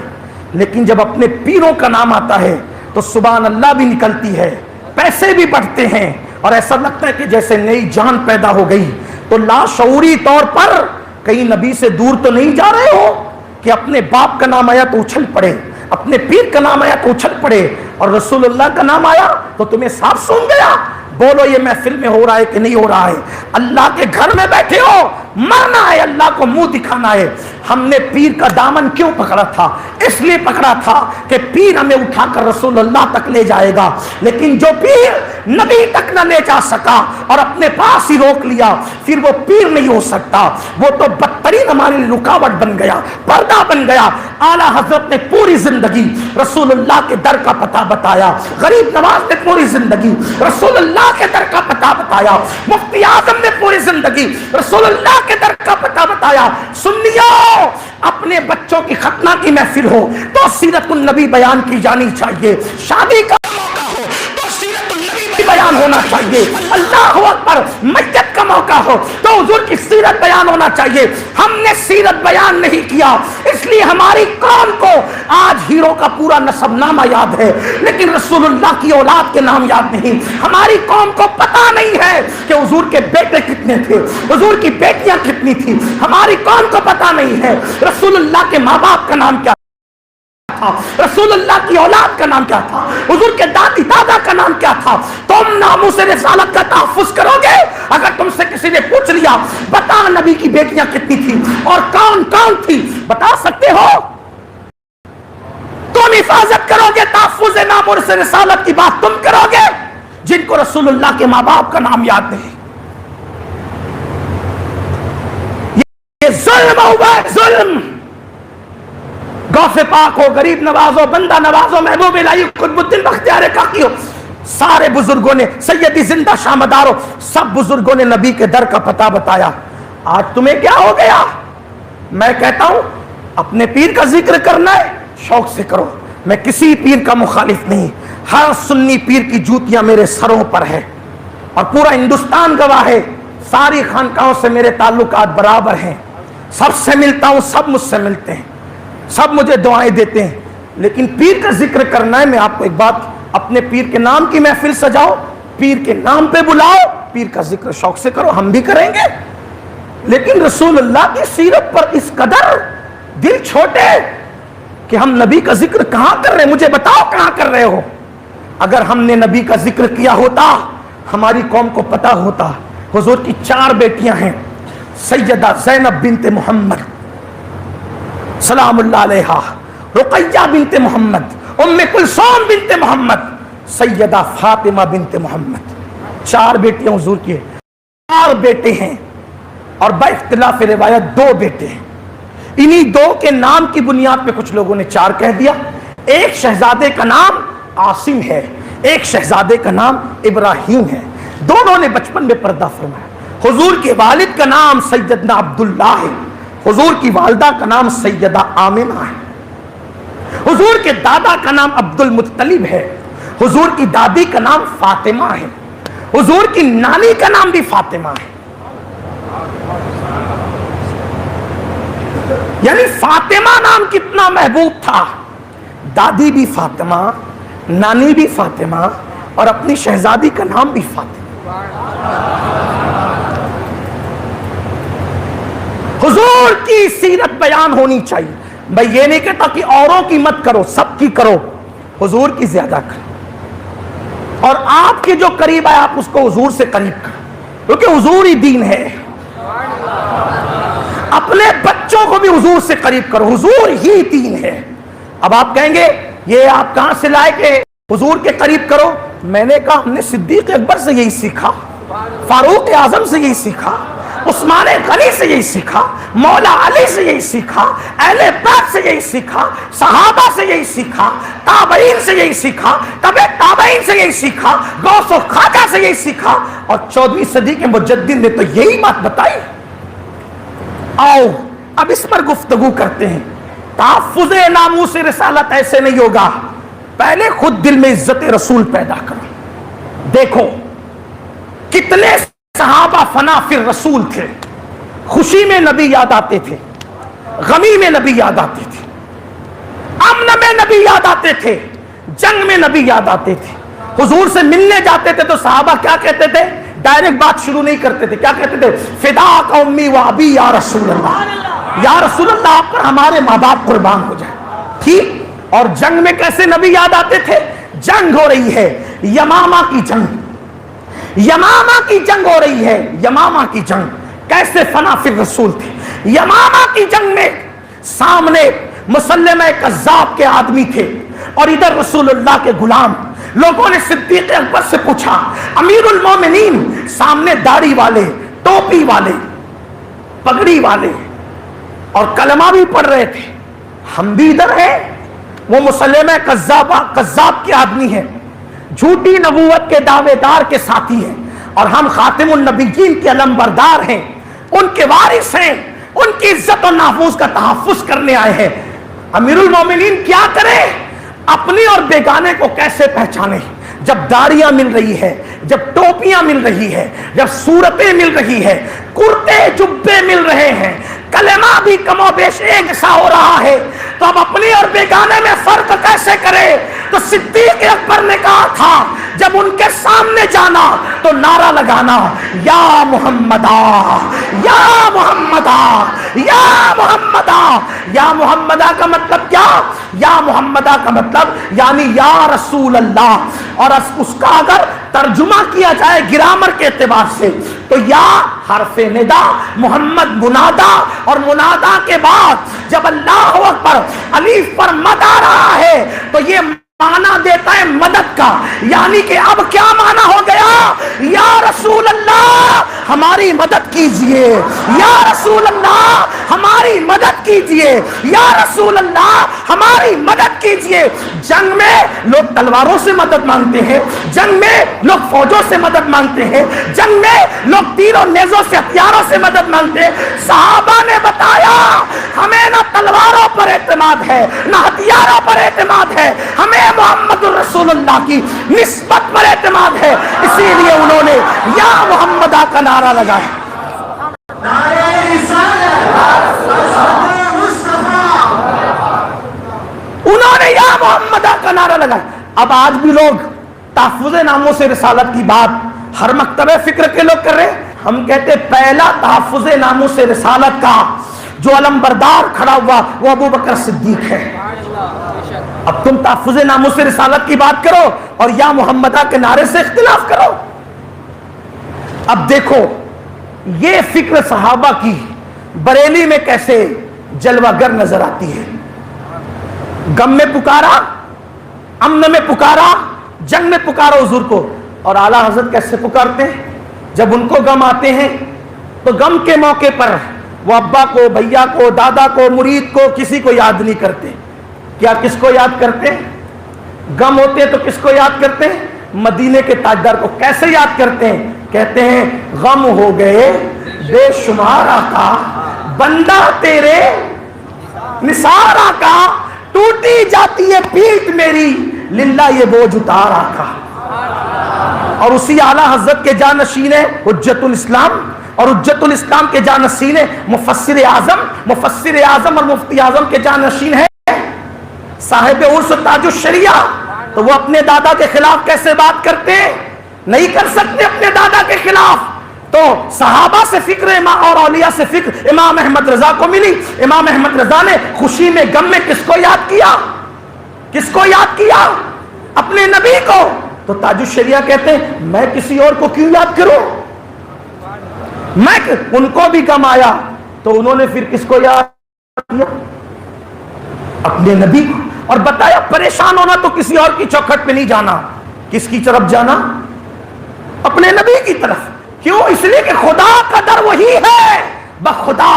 لیکن جب اپنے پیروں کا نام آتا ہے تو سبحان اللہ بھی نکلتی ہے، پیسے بھی بڑھتے ہیں، اور ایسا لگتا ہے کہ جیسے نئی جان پیدا ہو گئی۔ تو لاشعوری طور پر کہیں نبی سے دور تو نہیں جا رہے ہو کہ اپنے باپ کا نام آیا تو اچھل پڑے، اپنے پیر کا نام آیا تو اچھل پڑے، اور رسول اللہ کا نام آیا تو تمہیں صاف سن گیا؟ بولو یہ محفل میں ہو رہا ہے کہ نہیں ہو رہا ہے؟ اللہ کے گھر میں بیٹھے ہو، مرنا ہے، اللہ کو منہ دکھانا ہے۔ ہم نے پیر کا دامن کیوں پکڑا تھا؟ اس لیے پکڑا تھا کہ پیر ہمیں اٹھا کر رسول اللہ تک لے جائے گا، لیکن جو پیر نبی تک نہ لے جا سکا اور اپنے پاس ہی روک لیا، پھر وہ پیر نہیں ہو سکتا، وہ تو بدترین ہمارے لیے رکاوٹ بن گیا، پردہ بن گیا۔ اعلیٰ حضرت نے پوری زندگی رسول اللہ کے در کا پتہ بتایا، غریب نواز نے پوری زندگی رسول اللہ کے در کا پتہ بتایا، مفتی اعظم نے پوری زندگی رسول اللہ کے در کا پتہ بتایا۔ سنیو، اپنے بچوں کی ختنہ کی محفل ہو تو سیرت النبی بیان کی جانی چاہیے، شادی کا موقع ہو تو سیرت النبی بیان ہونا چاہیے، اللہ اکبر، میت کا موقع ہو تو حضور کی سیرت بیان ہونا چاہیے۔ ہم نے سیرت بیان نہیں کیا، اس لیے ہماری قوم کو آج ہیرو کا پورا نسب نامہ یاد ہے لیکن رسول اللہ کی اولاد کے نام یاد نہیں۔ ہماری قوم کو پتہ نہیں ہے کہ حضور کے بیٹے کتنے تھے، حضور کی بیٹیاں کتنی تھی، ہماری قوم کو پتہ نہیں ہے رسول اللہ کے ماں باپ کا نام کیا تھا، رسول اللہ کی اولاد کا نام کیا تھا، حضور کے دادی دادا کا نام کیا تھا۔ تم ناموس رسالت کا تحفظ کرو گے؟ اگر تم سے کسی نے پوچھ لیا بتا نبی کی بیٹیاں کتنی تھی اور کون کون تھی، بتا سکتے ہو؟ تم حفاظت کرو گے، تحفظ ناموس رسالت کی بات تم کرو گے جن کو رسول اللہ کے ماں باپ کا نام یاد نہیں۔ یہ ظلم ہوا ہے، ظلم۔ غوث پاک ہو، غریب نواز ہو، بندہ نواز ہو، محبوب الہی، قطب الدین بختیار کاکی ہو، سارے بزرگوں نے، سیدی زندہ شامدار ہو، سب بزرگوں نے نبی کے در کا پتہ بتایا۔ آج تمہیں کیا ہو گیا؟ میں کہتا ہوں اپنے پیر کا ذکر کرنا ہے، شوق سے کرو، میں کسی پیر کا مخالف نہیں، ہر سنی پیر کی جوتیاں میرے سروں پر ہے اور پورا ہندوستان گواہ ہے، ساری خانقاہوں سے میرے تعلقات برابر ہیں، سب سے ملتا ہوں، سب مجھ سے ملتے ہیں، سب مجھے دعائیں دیتے ہیں، لیکن پیر کا ذکر کرنا ہے۔ میں آپ کو ایک بات، اپنے پیر کے نام کی محفل سجاؤ، پیر کے نام پہ بلاؤ، پیر کا ذکر شوق سے کرو، ہم بھی کریں گے، لیکن رسول اللہ کی سیرت پر اس قدر دل چھوٹے کہ ہم نبی کا ذکر کہاں کر رہے ہیں؟ مجھے بتاؤ کہاں کر رہے ہو؟ اگر ہم نے نبی کا ذکر کیا ہوتا، ہماری قوم کو پتا ہوتا حضور کی 4 بیٹیاں ہیں، سیدہ زینب بنت محمد سلام اللہ علیہا، رقیہ بنت محمد، ام کلثوم بنت محمد، سیدہ فاطمہ بنت محمد، 4 بیٹیاں حضور کی ہیں، 4 بیٹے ہیں اور با اختلاف روایت 2 بیٹے ہیں۔ انہی 2 کے نام کی بنیاد پہ کچھ لوگوں نے 4 کہہ دیا۔ ایک شہزادے کا نام عاصم ہے، ایک شہزادے کا نام ابراہیم ہے، دونوں نے بچپن میں پردہ فرمایا۔ حضور کے والد کا نام سیدنا عبداللہ ہے، حضور کی والدہ کا نام سیدہ آمنہ ہے، حضور کے دادا کا نام عبد المطلب ہے، حضور کی دادی کا نام فاطمہ ہے، حضور کی نانی کا نام بھی فاطمہ ہے۔ یعنی فاطمہ نام کتنا محبوب تھا، دادی بھی فاطمہ، نانی بھی فاطمہ، اور اپنی شہزادی کا نام بھی فاطمہ۔ حضور کی سیرت بیان ہونی چاہیے۔ میں یہ نہیں کہتا کہ اوروں کی مت کرو، سب کی کرو، حضور کی زیادہ کرو، اور آپ کے جو قریب آئے آپ اس کو حضور سے قریب کرو، کیونکہ حضور ہی دین ہے۔ اپنے بچوں کو بھی حضور سے قریب کرو، حضور ہی دین ہے۔ اب آپ کہیں گے یہ آپ کہاں سے لائے کہ حضور کے قریب کرو؟ میں نے کہا ہم نے صدیق اکبر سے یہی سیکھا، فاروق اعظم سے یہی سیکھا، عثمان غنی سے یہی سیکھا، مولا علی سے یہی سیکھا، اہل بیت سے یہی سیکھا، صحابہ سے یہی سیکھا، تابعین سے یہی سیکھا، تبع تابعین سے یہی سیکھا، غوث و خواجہ سے یہی سیکھا، اور 14ویں صدی کے مجدد نے تو یہی بات بتائی۔ آؤ اب اس پر گفتگو کرتے ہیں۔ تحفظ ناموس رسالت ایسے نہیں ہوگا، پہلے خود دل میں عزت رسول پیدا کرو۔ دیکھو کتنے صحابہ فنا فی الرسول تھے، خوشی میں نبی یاد آتے تھے، غمی میں نبی یاد آتے تھے، امن میں نبی یاد آتے تھے، جنگ میں نبی یاد آتے تھے۔ حضور سے ملنے جاتے تھے تو صحابہ کیا کہتے تھے؟ ڈائریکٹ بات شروع نہیں کرتے تھے، کیا کہتے تھے؟ فداک امی و ابی یا رسول اللہ، یا رسول اللہ آپ پر ہمارے ماں باپ قربان ہو جائے۔ ٹھیک، اور جنگ میں کیسے نبی یاد آتے تھے؟ جنگ ہو رہی ہے، یمامہ کی جنگ، یمامہ کی جنگ ہو رہی ہے، یمامہ کی جنگ کیسے فنا فی الرسول تھے۔ یمامہ کی جنگ میں سامنے مسلمہ کذاب کے آدمی تھے اور ادھر رسول اللہ کے غلام۔ لوگوں نے صدیق اکبر سے پوچھا، امیر المومنین، سامنے داڑھی والے، ٹوپی والے، پگڑی والے اور کلمہ بھی پڑھ رہے تھے، ہم بھی ادھر ہیں؟ وہ مسلمہ کذاب کے آدمی ہیں، جھوٹی نبوت کے دعوے دار کے ساتھی ہیں، اور ہم خاتم النبیین کے علمبردار ہیں، ان کے وارث ہیں، ان کی عزت و ناموس کا تحفظ کرنے آئے ہیں۔ امیر المومنین کیا کریں؟ اپنی اور بیگانے کو کیسے پہچانے؟ جب داڑیاں مل رہی ہے، جب ٹوپیاں مل رہی ہے، جب صورتیں مل رہی ہے، کرتے جبے مل رہے ہیں، کلمہ بھی کم و بیش ایک سا ہو رہا ہے، تو اب اپنی اور بیگانے میں فرق کیسے کرے؟ تو صدیق اکبر نے کہا تھا جب ان کے سامنے جانا تو نعرہ لگانا، یا محمدہ، یا محمدہ، یا محمدہ۔ یا محمدہ کا مطلب کیا؟ یا محمدہ کا مطلب یعنی یا رسول اللہ، اور اس کا اگر ترجمہ کیا جائے گرامر کے اعتبار سے تو یا حرف ندا، محمد منادا، اور منادا کے بعد جب اللہ اکبر الف پر مد آ رہا ہے تو یہ معنی دیتا ہے مدد کا، یعنی کہ اب کیا معنی ہو گیا؟ یا رسول اللہ ہماری مدد کیجئے، یا رسول اللہ ہماری مدد کیجئے، یا رسول اللہ ہماری مدد کیجئے۔ جنگ میں لوگ تلواروں سے مدد مانگتے ہیں، جنگ میں لوگ فوجوں سے مدد مانگتے ہیں، جنگ میں لوگ تیر و نیزوں سے، ہتھیاروں سے مدد مانگتے ہیں۔ صحابہ نے بتایا ہمیں نہ تلواروں پر اعتماد ہے، نہ ہتھیاروں پر اعتماد ہے، ہمیں محمد الرسول اللہ کی نسبت پر اعتماد ہے، اسی لیے انہوں نے یا محمدہ کا نعرہ لگایا۔ انہوں نے یا محمدہ کا نعرہ لگایا۔ اب آج بھی لوگ تحفظ ناموں سے رسالت کی بات ہر مکتبہ فکر کے لوگ کر رہے ہیں۔ ہم کہتے پہلا تحفظ ناموں سے رسالت کا جو علمبردار کھڑا ہوا وہ ابو بکر صدیق ہے۔ اب تم تحفظ ناموس سے رسالت کی بات کرو اور یا محمدہ کے نعرے سے اختلاف کرو۔ اب دیکھو یہ فکر صحابہ کی بریلی میں کیسے جلوہ گر نظر آتی ہے۔ غم میں پکارا امن میں پکارا، جنگ میں پکارا حضور کو. اور اعلیٰ حضرت کیسے پکارتے ہیں؟ جب ان کو غم آتے ہیں تو غم کے موقع پر وہ ابا کو، بھیا کو، دادا کو، مرید کو، کسی کو یاد نہیں کرتے. کیا کس کو یاد کرتے ہیں؟ غم ہوتے ہیں تو کس کو یاد کرتے ہیں؟ مدینے کے تاجدار کو. کیسے یاد کرتے ہیں؟ کہتے ہیں غم ہو گئے بے شمار آقا، بندہ تیرے نثار آقا، ٹوٹی جاتی ہے پیٹھ میری، للہ یہ بوجھ اتار آقا. اور اسی اعلیٰ حضرت کے جانشین ہے حجت الاسلام، اور حجت الاسلام کے جانشین ہے مفسر اعظم اور مفتی اعظم کے جانشین ہے صاحب عرس تاج الشریعہ. تو وہ اپنے دادا کے خلاف کیسے بات کرتے ہیں؟ نہیں کر سکتے اپنے دادا کے خلاف. تو صحابہ سے فکر اور اولیاء سے فکر امام احمد رضا کو ملی. امام احمد رضا نے خوشی میں غم میں کس کو یاد کیا؟ کس کو یاد کیا؟ اپنے نبی کو. تو تاج الشریعہ کہتے ہیں میں کسی اور کو کیوں یاد کروں؟ میں ان کو بھی غم آیا تو انہوں نے پھر کس کو یاد کیا؟ اپنے نبی کو. اور بتایا پریشان ہونا تو کسی اور کی چوکھٹ پہ نہیں جانا. کس کی طرف جانا؟ اپنے نبی کی طرف. کیوں؟ اس لیے کہ خدا کا در وہی ہے، بخدا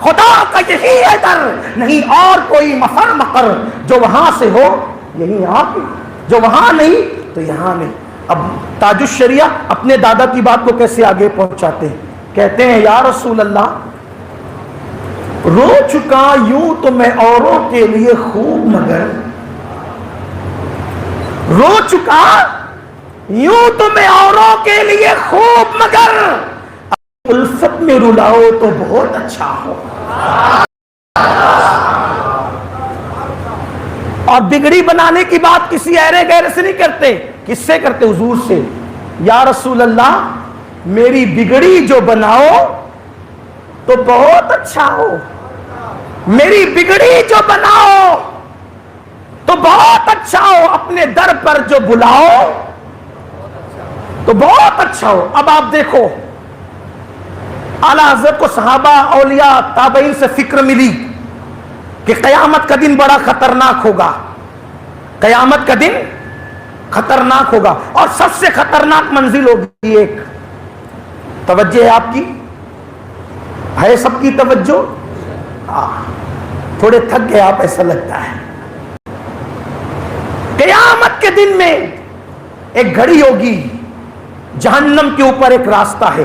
خدا کا یہی ہے در، نہیں اور کوئی مفر مقر. جو وہاں سے ہو یہی آ کے، جو وہاں نہیں تو یہاں نہیں. اب تاج الشریعہ اپنے دادا کی بات کو کیسے آگے پہنچاتے ہیں؟ کہتے ہیں یا رسول اللہ، رو چکا یوں تو میں اوروں کے لیے خوب، مگر رو چکا یوں تو میں اوروں کے لیے خوب، مگر الفت میں رلاؤ تو بہت اچھا ہو. اور بگڑی بنانے کی بات کسی ایرے گہرے سے نہیں کرتے. کس سے کرتے؟ حضور سے. یا رسول اللہ میری بگڑی جو بناؤ تو بہت اچھا ہو، میری بگڑی جو بناؤ تو بہت اچھا ہو، اپنے در پر جو بلاؤ تو بہت اچھا ہو. اب آپ دیکھو اعلیٰ حضرت کو صحابہ، اولیاء، تابعین سے فکر ملی کہ قیامت کا دن بڑا خطرناک ہوگا، قیامت کا دن خطرناک ہوگا. اور سب سے خطرناک منزل ہوگی ایک. توجہ ہے آپ کی؟ ہے سب کی توجہ؟ تھوڑے تھک گئے آپ ایسا لگتا ہے. قیامت کے دن میں ایک گھڑی ہوگی، جہنم کے اوپر ایک راستہ ہے،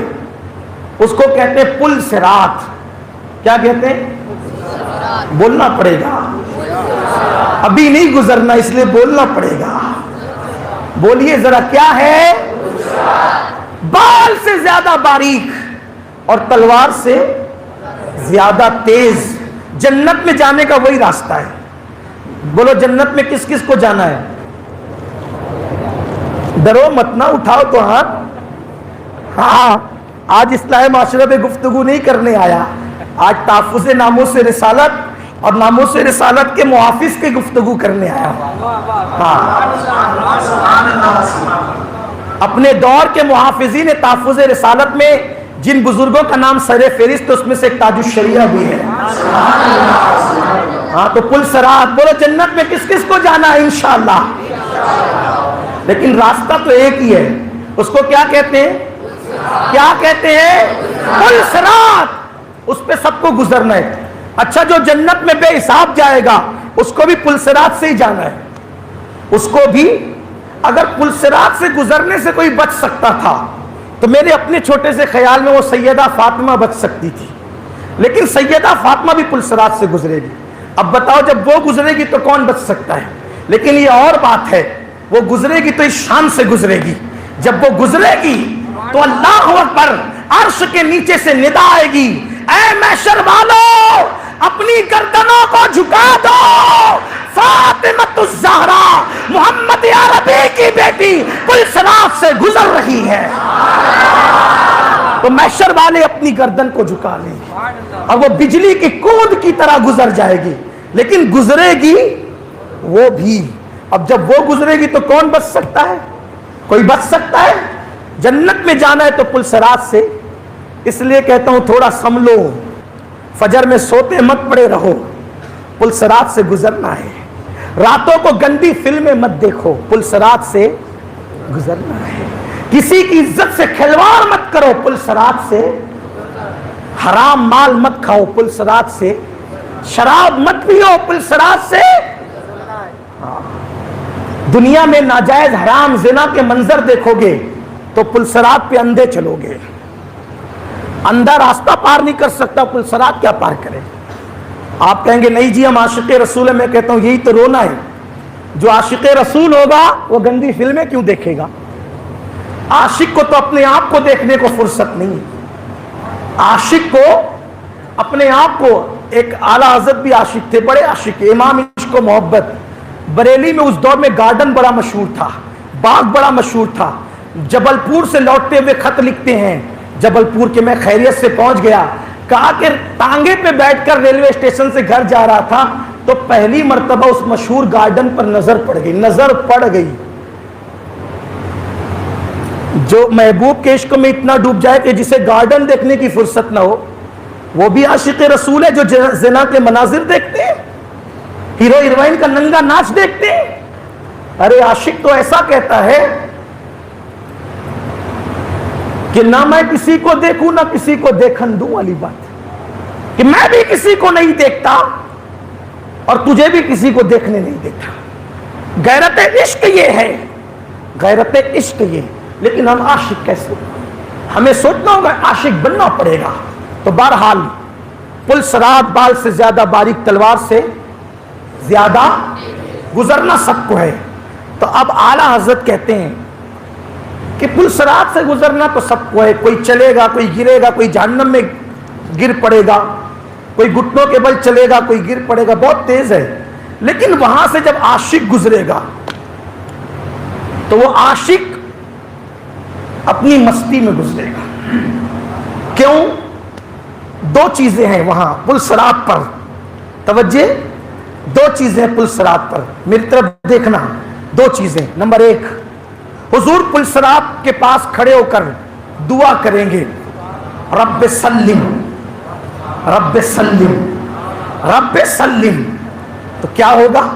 اس کو کہتے ہیں پل صراط. کیا کہتے ہیں؟ بولنا پڑے گا، ابھی نہیں گزرنا اس لیے بولنا پڑے گا. بولیے ذرا کیا ہے؟ بال سے زیادہ باریک اور تلوار سے زیادہ تیز. جنت میں جانے کا وہی راستہ ہے. بولو جنت میں کس کس کو جانا ہے؟ ڈرو مت نہ، اٹھاؤ تو ہاتھ. ہاں آج اصلاح معاشرہ پہ گفتگو نہیں کرنے آیا، آج تحفظ ناموس رسالت اور ناموس رسالت کے محافظ کی گفتگو کرنے آیا. ہاں اپنے دور کے محافظین تحفظ رسالت میں جن بزرگوں کا نام سر فہرست اس میں سے ایک تاج الشریعہ بھی ہے. ہاں تو پل صراط. بولو جنت میں کس کس کو جانا ہے؟ انشاءاللہ. لیکن راستہ تو ایک ہی ہے. اس کو کیا کہتے ہیں؟ کیا کہتے ہیں؟ پل صراط. اس پہ سب کو گزرنا ہے. اچھا جو جنت میں بے حساب جائے گا اس کو بھی پل صراط سے ہی جانا ہے. اس کو بھی اگر پل صراط سے گزرنے سے کوئی بچ سکتا تھا تو میرے اپنے چھوٹے سے خیال میں وہ سیدہ فاطمہ بچ سکتی تھی. لیکن سیدہ فاطمہ بھی پل صراط سے گزرے گی. اب بتاؤ جب وہ گزرے گی تو کون بچ سکتا ہے؟ لیکن یہ اور بات ہے، وہ گزرے گی تو اس شان سے گزرے گی. جب وہ گزرے گی تو اللہ اکبر، عرش کے نیچے سے ندا آئے گی، اے محشر والو اپنی گردنوں کو جھکا دو، فاطمۃ الزہرا محمد عربی کی بیٹی پل صراط سے گزر رہی ہے. تو محشر والے اپنی گردن کو جھکا لیں اور وہ بجلی کی کوند کی طرح گزر جائے گی. لیکن گزرے گی وہ بھی. اب جب وہ گزرے گی تو کون بچ سکتا ہے؟ کوئی بچ سکتا ہے؟ جنت میں جانا ہے تو پل صراط سے. اس لیے کہتا ہوں تھوڑا سنبھلو، فجر میں سوتے مت پڑے رہو، پل صراط سے گزرنا ہے. راتوں کو گندی فلمیں مت دیکھو، پلسرات سے گزرنا ہے۔ کسی کی عزت سے کھلواڑ مت کرو، پلسرات سے۔ حرام مال مت کھاؤ، پلسرات سے۔ شراب مت پیو، پلسرات سے۔ دنیا میں ناجائز حرام زنا کے منظر دیکھو گے تو پلسرات پہ اندھے چلو گے۔ اندھا راستہ پار نہیں کر سکتا، پلسرات کیا پار کرے؟ آپ کہیں گے نہیں جی ہم عاشق رسول ہیں، میں کہتا ہوں یہی تو رونا ہے۔ جو عاشق رسول ہوگا وہ گندی فلمیں کیوں دیکھے گا؟ عاشق کو تو اپنے آپ کو دیکھنے کو فرصت نہیں ہے۔ عاشق کو اپنے آپ کو، ایک اعلیٰ حضرت بھی عاشق تھے، بڑے عاشق، امام عشق و محبت۔ بریلی میں اس دور میں گارڈن بڑا مشہور تھا، باغ بڑا مشہور تھا۔ جبل پور سے لوٹتے ہوئے خط لکھتے ہیں جبل پور کے، میں خیریت سے پہنچ گیا، کہا کہ ٹانگے پہ بیٹھ کر ریلوے اسٹیشن سے گھر جا رہا تھا تو پہلی مرتبہ اس مشہور گارڈن پر نظر پڑ گئی۔ جو محبوب کے عشق میں اتنا ڈوب جائے کہ جسے گارڈن دیکھنے کی فرصت نہ ہو، وہ بھی عاشق رسول ہے جو زنا کے مناظر دیکھتے ہیں، ہیرو ہیروئن کا ننگا ناچ دیکھتے ہیں۔ ارے عاشق تو ایسا کہتا ہے کہ نہ میں کسی کو دیکھوں نہ کسی کو دیکھن دوں والی بات، کہ میں بھی کسی کو نہیں دیکھتا اور تجھے بھی کسی کو دیکھنے نہیں دیتا۔ غیرت عشق یہ ہے، غیرت عشق یہ۔ لیکن ہم عاشق کیسے؟ ہمیں سوچنا ہوگا، عاشق بننا پڑے گا۔ تو بہرحال پلسرات بال سے زیادہ باریک، تلوار سے زیادہ گزرنا سب کو ہے۔ تو اب اعلیٰ حضرت کہتے ہیں کہ پلسرات سے گزرنا تو سب کو ہے، کوئی چلے گا، کوئی گرے گا، کوئی جہنم میں گر پڑے گا، کوئی گھٹنوں کے بل چلے گا، کوئی گر پڑے گا، بہت تیز ہے۔ لیکن وہاں سے جب عاشق گزرے گا تو وہ عاشق اپنی مستی میں گزرے گا۔ کیوں؟ دو چیزیں ہیں وہاں پلسرات پر، توجہ، دو چیزیں پلسرات پر، میری طرف دیکھنا، دو چیزیں۔ نمبر ایک، حضور پلسرات کے پاس کھڑے ہو کر دعا کریں گے، رب سلم رب سلم رب سلم۔ تو کیا ہوگا؟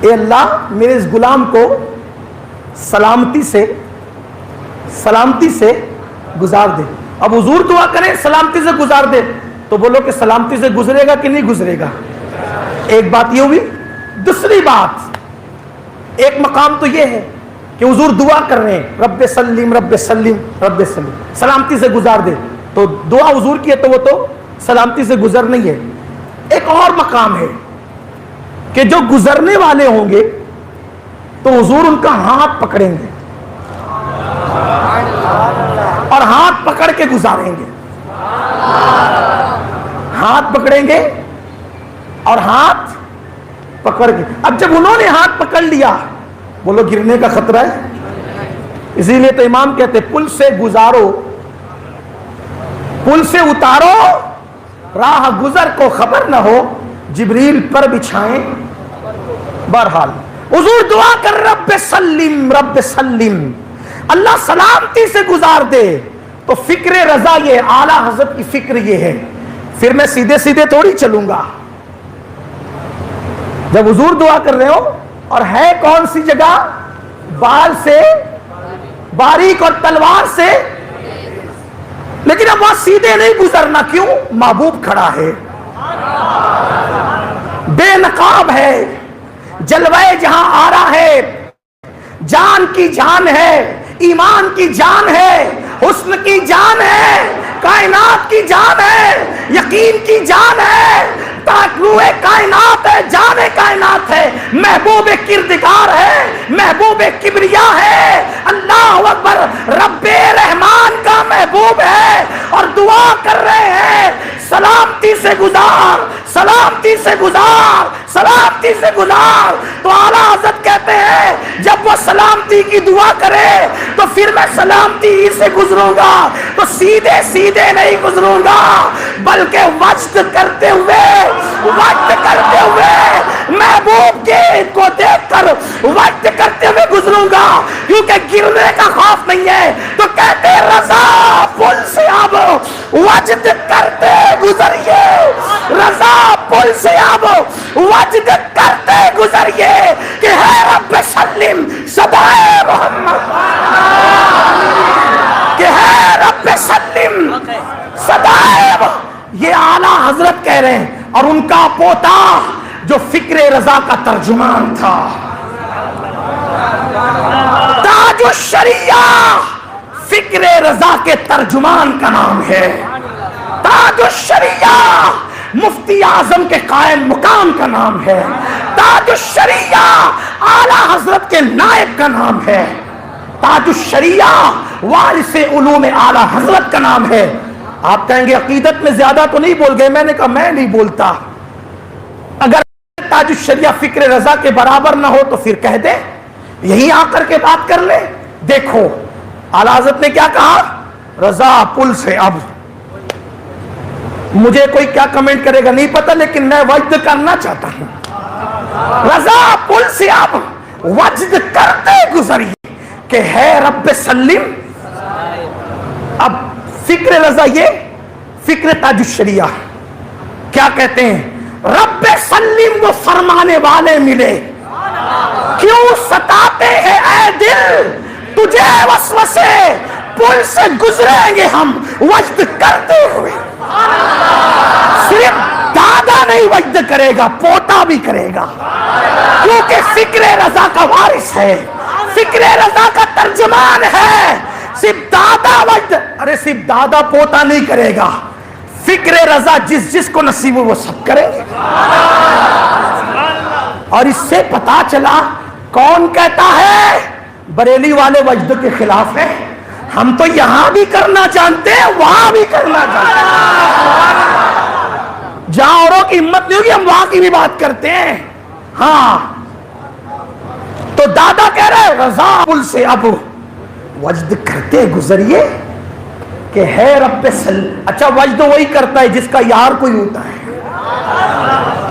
اے اللہ میرے اس غلام کو سلامتی سے گزار دے۔ اب حضور دعا کریں سلامتی سے گزار دے، تو بولو کہ سلامتی سے گزرے گا کہ نہیں گزرے گا؟ ایک بات یہ ہوئی۔ دوسری بات، ایک مقام تو یہ ہے کہ حضور دعا کر رہے ہیں، رب سلم رب سلم رب سلم، سلامتی سے گزار دے، تو دعا حضور کی ہے تو وہ تو سلامتی سے گزر نہیں ہے۔ ایک اور مقام ہے کہ جو گزرنے والے ہوں گے تو حضور ان کا ہاتھ پکڑیں گے اور ہاتھ پکڑ کے گزاریں گے، ہاتھ پکڑیں گے اور ہاتھ پکڑ کے۔ اب جب انہوں نے ہاتھ پکڑ لیا، بولو گرنے کا خطرہ ہے؟ اسی لیے تو امام کہتے پل سے گزارو، پل سے اتارو، راہ گزر کو خبر نہ ہو، جبریل پر بچھائیں۔ بہرحال حضور دعا کر رب سلم رب سلم، اللہ سلامتی سے گزار دے۔ تو فکر رضا یہ، اعلیٰ حضرت کی فکر یہ ہے، پھر میں سیدھے سیدھے تھوڑی چلوں گا۔ جب حضور دعا کر رہے ہو اور ہے کون سی جگہ؟ بال سے باریک اور تلوار سے، لیکن اب وہاں سیدھے نہیں گزرنا۔ کیوں؟ محبوب کھڑا ہے، بے نقاب ہے، جلوہ جہاں آ رہا ہے، جان کی جان ہے، ایمان کی جان ہے، حسن کی جان ہے، کائنات کی جان ہے، یقین کی جان ہے، روح کائنات ہے، جان کائنات ہے، محبوب کردگار ہے، محبوب کبریا ہے، اللہ اکبر، رب رحمان کا محبوب ہے، اور دعا کر رہے ہیں سلامتی سے گزار، سلامتی سے گزار، سلامتی سے گزار۔ تو اعلیٰ حضرت کہتے ہیں جب وہ سلامتی کی دعا کرے تو پھر میں سلامتی ہی سے گزروں گا، تو سیدھے سیدھے نہیں گزروں گا، بلکہ وجد کرتے ہوئے محبوب کے کو دیکھ کر وجد کرتے ہوئے گزروں گا، کیونکہ گرنے کا خوف نہیں ہے۔ تو کہتے رضا پل سے اب وجد کرتے گزریے، رضا پل سے اب وجد کرتے گزریے کہ ہے رب سلم صدائے محمد، کہ ہے رب سلم صدائے محمد. یہ اعلیٰ حضرت کہہ رہے ہیں، اور ان کا پوتا جو فکر رضا کا ترجمان تھا، تاج الشریعہ فکر رضا کے ترجمان کا نام ہے. تاج الشریعہ مفتی اعظم کے قائم مقام کا نام ہے. تاج الشریعہ اعلیٰ حضرت کے نائب کا نام ہے. تاج الشریعہ وارث علوم اعلیٰ حضرت کا نام ہے. آپ کہیں گے عقیدت میں زیادہ تو نہیں بول گئے. میں نے کہا میں نہیں بولتا. اگر تاج الشریعہ فکر رضا کے برابر نہ ہو تو پھر کہہ دے، یہی آ کر کے بات کر لے. دیکھو اعلیٰ حضرت نے کیا کہا، رضا پل سے اب. مجھے کوئی کیا کمنٹ کرے گا نہیں پتہ، لیکن میں وجد کرنا چاہتا ہوں. رضا پل سے اب وجد کرتے گزریے کہ ہے رب سلم. اب فکر رضا، یہ فکر تاج الشریعہ کیا کہتے ہیں، رب سلم وہ فرمانے والے ملے، کیوں ستاتے ہیں اے دل تجھے وسوسے، پل سے گزریں گے ہم وجد کرتے ہوئے. صرف دادا نہیں وجد کرے گا، پوتا بھی کرے گا، کیونکہ فکر رضا کا وارث ہے، فکر رضا کا ترجمان ہے. صرف دادا وجد، ارے صرف دادا پوتا نہیں کرے گا، فکر رضا جس جس کو نصیب ہو وہ سب کریں گے. اور اس سے پتا چلا کون کہتا ہے بریلی والے وجد کے خلاف ہے. ہم تو یہاں بھی کرنا جانتے ہیں، وہاں بھی کرنا جانتے ہیں. جہاں اوروں کی ہمت نہیں ہوگی ہم وہاں کی بھی بات کرتے ہیں. ہاں تو دادا کہہ رہے رضا پل سے اب وجد کرتے گزریے کہ ہے رب سلم. اچھا وجد وہی کرتا ہے جس کا یار کوئی ہوتا ہے.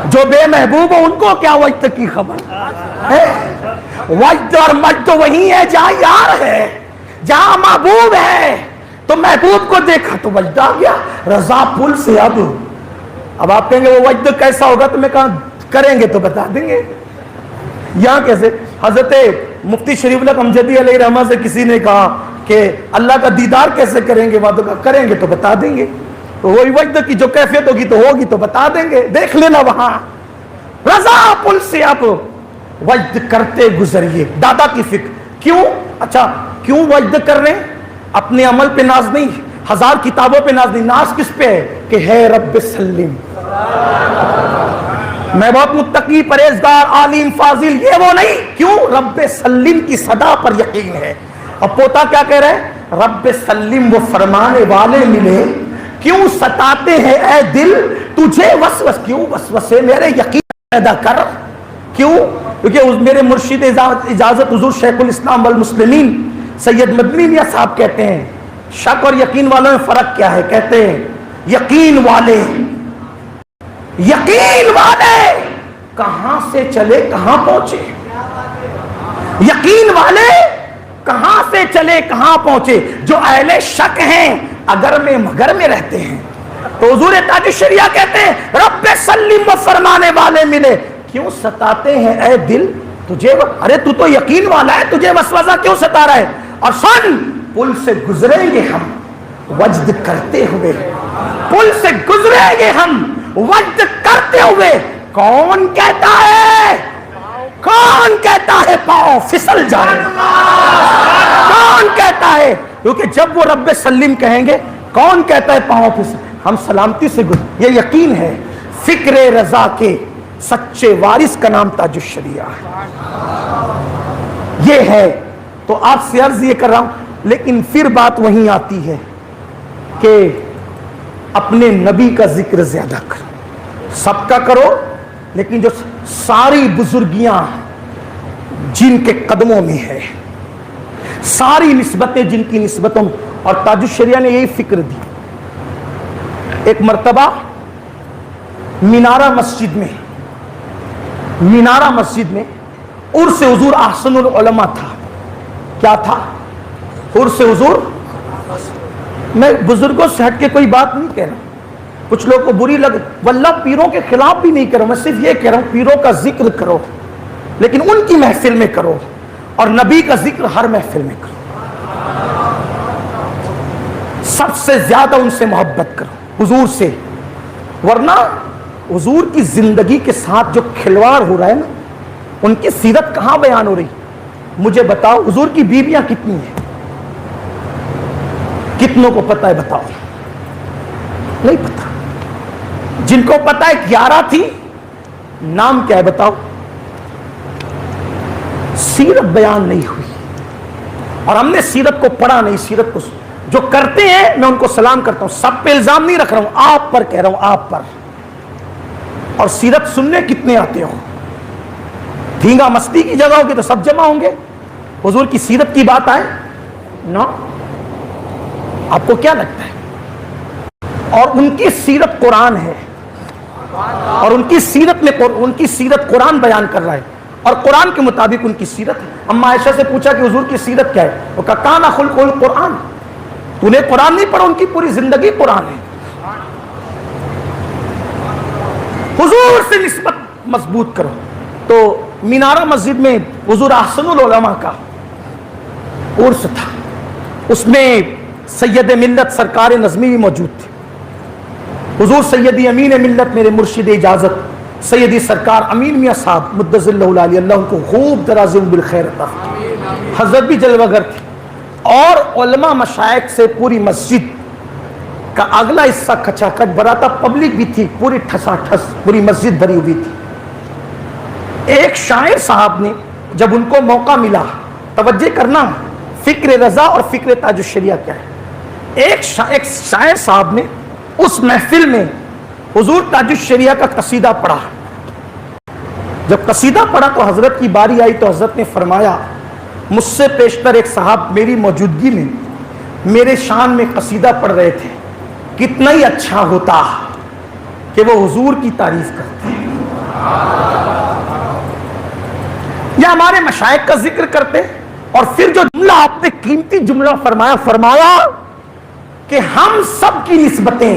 جو بے محبوب ہو ان کو کیا وجد کی خبر ہے. وجد اور مجد وہی ہے جہاں یار ہے، جہاں محبوب ہے. تو محبوب کو دیکھا تو وجد آ گیا. رضا پل سے اب آپ کہیں گے وہ وجد کیسا ہوگا، تو میں کہا کریں گے تو بتا دیں گے. یہاں کیسے، حضرت مفتی شریف اللہ امجدی علیہ رحمہ سے کسی نے کہا کہ اللہ کا دیدار کیسے کریں گے، وعدہ کا کریں گے تو بتا دیں گے. تو وہی وجد کی جو کیفیت ہوگی تو ہوگی تو بتا دیں گے، دیکھ لینا وہاں. رضا پل سے اب وجد کرتے گزریے. دادا کی فکر کیوں، اچھا کیوں وجد کر رہے ہیں؟ اپنے عمل پہ ناز نہیں، ہزار کتابوں پہ ناز نہیں، ناز کس پہ ہے کہ ہے رب سلم. میں بہت متقی پرہیزگار عالم فاضل، یہ وہ نہیں، کیوں رب سلم کی صدا پر یقین ہے. اور پوتا کیا کہہ رہے ہیں، رب سلم وہ فرمانے والے ملے، کیوں ستاتے ہیں اے دل تجھے وسوس، کیوں وسوسے میرے یقین پیدا کر. کیوں؟ کیونکہ میرے مرشد اجازت حضور شیخ الاسلام والمسلمین سید مدنی میاں صاحب کہتے ہیں شک اور یقین والوں میں فرق کیا ہے. کہتے ہیں یقین والے کہاں سے چلے کہاں پہنچے. یقین والے کہاں سے چلے کہاں پہنچے. جو اہل شک ہیں اگر میں مگر میں رہتے ہیں. تو حضور تاج الشریعہ کہتے ہیں رب سلم و فرمانے والے ملے، کیوں ستاتے ہیں اے دل تجھے. ارے تو یقین والا ہے، تجھے وسوسہ کیوں ستا رہا ہے. اور سن پل سے گزریں گے ہم وجد کرتے ہوئے، پل سے گزریں گے ہم وجد کرتے ہوئے. کون کہتا ہے، کون کہتا ہے پاؤں پھسل جائے، کون کہتا ہے. کیونکہ جب وہ رب سلم کہیں گے کون کہتا ہے پاؤں پھسل، ہم سلامتی سے گزر. یہ یقین ہے. فکر رضا کے سچے وارث کا نام تاج الشریعہ ہے. یہ ہے. تو آپ سے عرض یہ کر رہا ہوں، لیکن پھر بات وہیں آتی ہے کہ اپنے نبی کا ذکر زیادہ کرو. سب کا کرو، لیکن جو ساری بزرگیاں جن کے قدموں میں ہے، ساری نسبتیں جن کی نسبتوں میں، اور تاج الشریعہ نے یہی فکر دی. ایک مرتبہ مینارہ مسجد میں عرس حضور احسن العلماء تھا. کیا تھا؟ عرس حضور. میں بزرگوں سے ہٹ کے کوئی بات نہیں کہہ رہا، کچھ لوگوں کو بری لگ، واللہ پیروں کے خلاف بھی نہیں کرو، میں صرف یہ کہہ رہا ہوں پیروں کا ذکر کرو لیکن ان کی محفل میں کرو، اور نبی کا ذکر ہر محفل میں کرو، سب سے زیادہ ان سے محبت کرو، حضور سے۔ ورنہ حضور کی زندگی کے ساتھ جو کھلواڑ ہو رہا ہے نا، ان کی سیرت کہاں بیان ہو رہی؟ مجھے بتاؤ حضور کی بیویاں کتنی ہیں؟ کتنوں کو پتا ہے؟ بتاؤ، نہیں پتا۔ جن کو پتا ہے 11 تھی، نام کیا ہے بتاؤ؟ سیرت بیان نہیں ہوئی، اور ہم نے سیرت کو پڑھا نہیں، سیرت کو جو کرتے ہیں میں ان کو سلام کرتا ہوں، سب پہ الزام نہیں رکھ رہا ہوں، آپ پر کہہ رہا ہوں، آپ پر۔ اور سیرت سننے کتنے آتے ہو؟ دھینگا مستی کی جگہ ہوگی تو سب جمع ہوں گے، حضور کی سیرت کی بات آئے نا؟ آپ کو کیا لگتا ہے؟ اور ان کی سیرت قرآن ہے، اور ان کی سیرت میں ان کی سیرت قرآن بیان کر رہا ہے، اور قرآن کے مطابق ان کی سیرت ہے۔ اما عائشہ سے پوچھا کہ حضور کی سیرت کیا ہے؟ وہ کہا کانا خلق القرآن، تو نے قرآن نہیں پڑھا، ان کی پوری زندگی قرآن ہے۔ حضور سے نسبت مضبوط کرو۔ تو مینارہ مسجد میں حضور احسن العلماء کا عرس تھا، اس میں سید ملت سرکار نظمی بھی موجود تھے، حضور سیدی امین ملت میرے مرشد اجازت سیدی سرکار امین میاں صاحب مدظ اللہ علیہ، اللہ ان کو خوب دراز عمر بالخیر عطا فرمائے، حضرت بھی جلوہ گر تھے، اور علماء مشائخ سے پوری مسجد کا اگلا حصہ کھچا کھچ بھرا تھا، پبلک بھی تھی پوری ٹھسا ٹھس، پوری مسجد بھری ہوئی تھی۔ ایک شاعر صاحب نے جب ان کو موقع ملا، توجہ کرنا، فکر رضا اور فکر تاج الشریعہ کیا ہے، ایک شاعر صاحب نے اس محفل میں حضور تاج الشریعہ کا قصیدہ پڑھا۔ جب قصیدہ پڑھا تو حضرت کی باری آئی تو حضرت نے فرمایا، مجھ سے پیشتر ایک صاحب میری موجودگی میں میرے شان میں قصیدہ پڑھ رہے تھے، کتنا ہی اچھا ہوتا کہ وہ حضور کی تعریف کرتے ہیں، یا ہمارے مشائخ کا ذکر کرتے، اور پھر جو جملہ آپ نے قیمتی جملہ فرمایا کہ ہم سب کی نسبتیں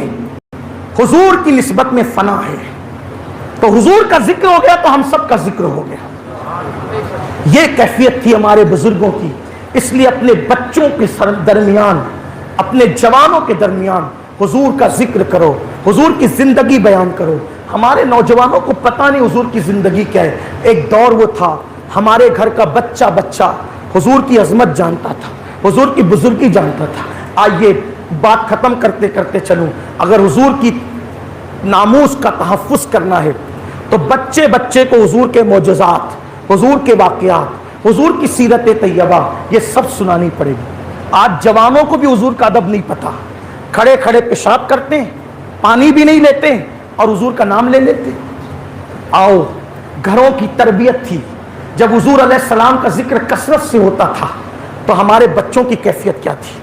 حضور کی نسبت میں فنا ہے، تو حضور کا ذکر ہو گیا تو ہم سب کا ذکر ہو گیا۔ یہ کیفیت تھی ہمارے بزرگوں کی، اس لیے اپنے بچوں کے درمیان، اپنے جوانوں کے درمیان حضور کا ذکر کرو، حضور کی زندگی بیان کرو۔ ہمارے نوجوانوں کو پتہ نہیں حضور کی زندگی کیا ہے۔ ایک دور وہ تھا ہمارے گھر کا بچہ حضور کی عظمت جانتا تھا، حضور کی بزرگی جانتا تھا۔ آئیے بات ختم کرتے کرتے چلوں، اگر حضور کی ناموس کا تحفظ کرنا ہے تو بچے کو حضور کے معجزات، حضور کے واقعات، حضور کی سیرت طیبہ یہ سب سنانی پڑے گی۔ آج جوانوں کو بھی حضور کا ادب نہیں پتا، کھڑے کھڑے پیشاب کرتے ہیں، پانی بھی نہیں لیتے اور حضور کا نام لے لیتے۔ آؤ، گھروں کی تربیت تھی، جب حضور علیہ السلام کا ذکر کثرت سے ہوتا تھا تو ہمارے بچوں کی کیفیت کیا تھی؟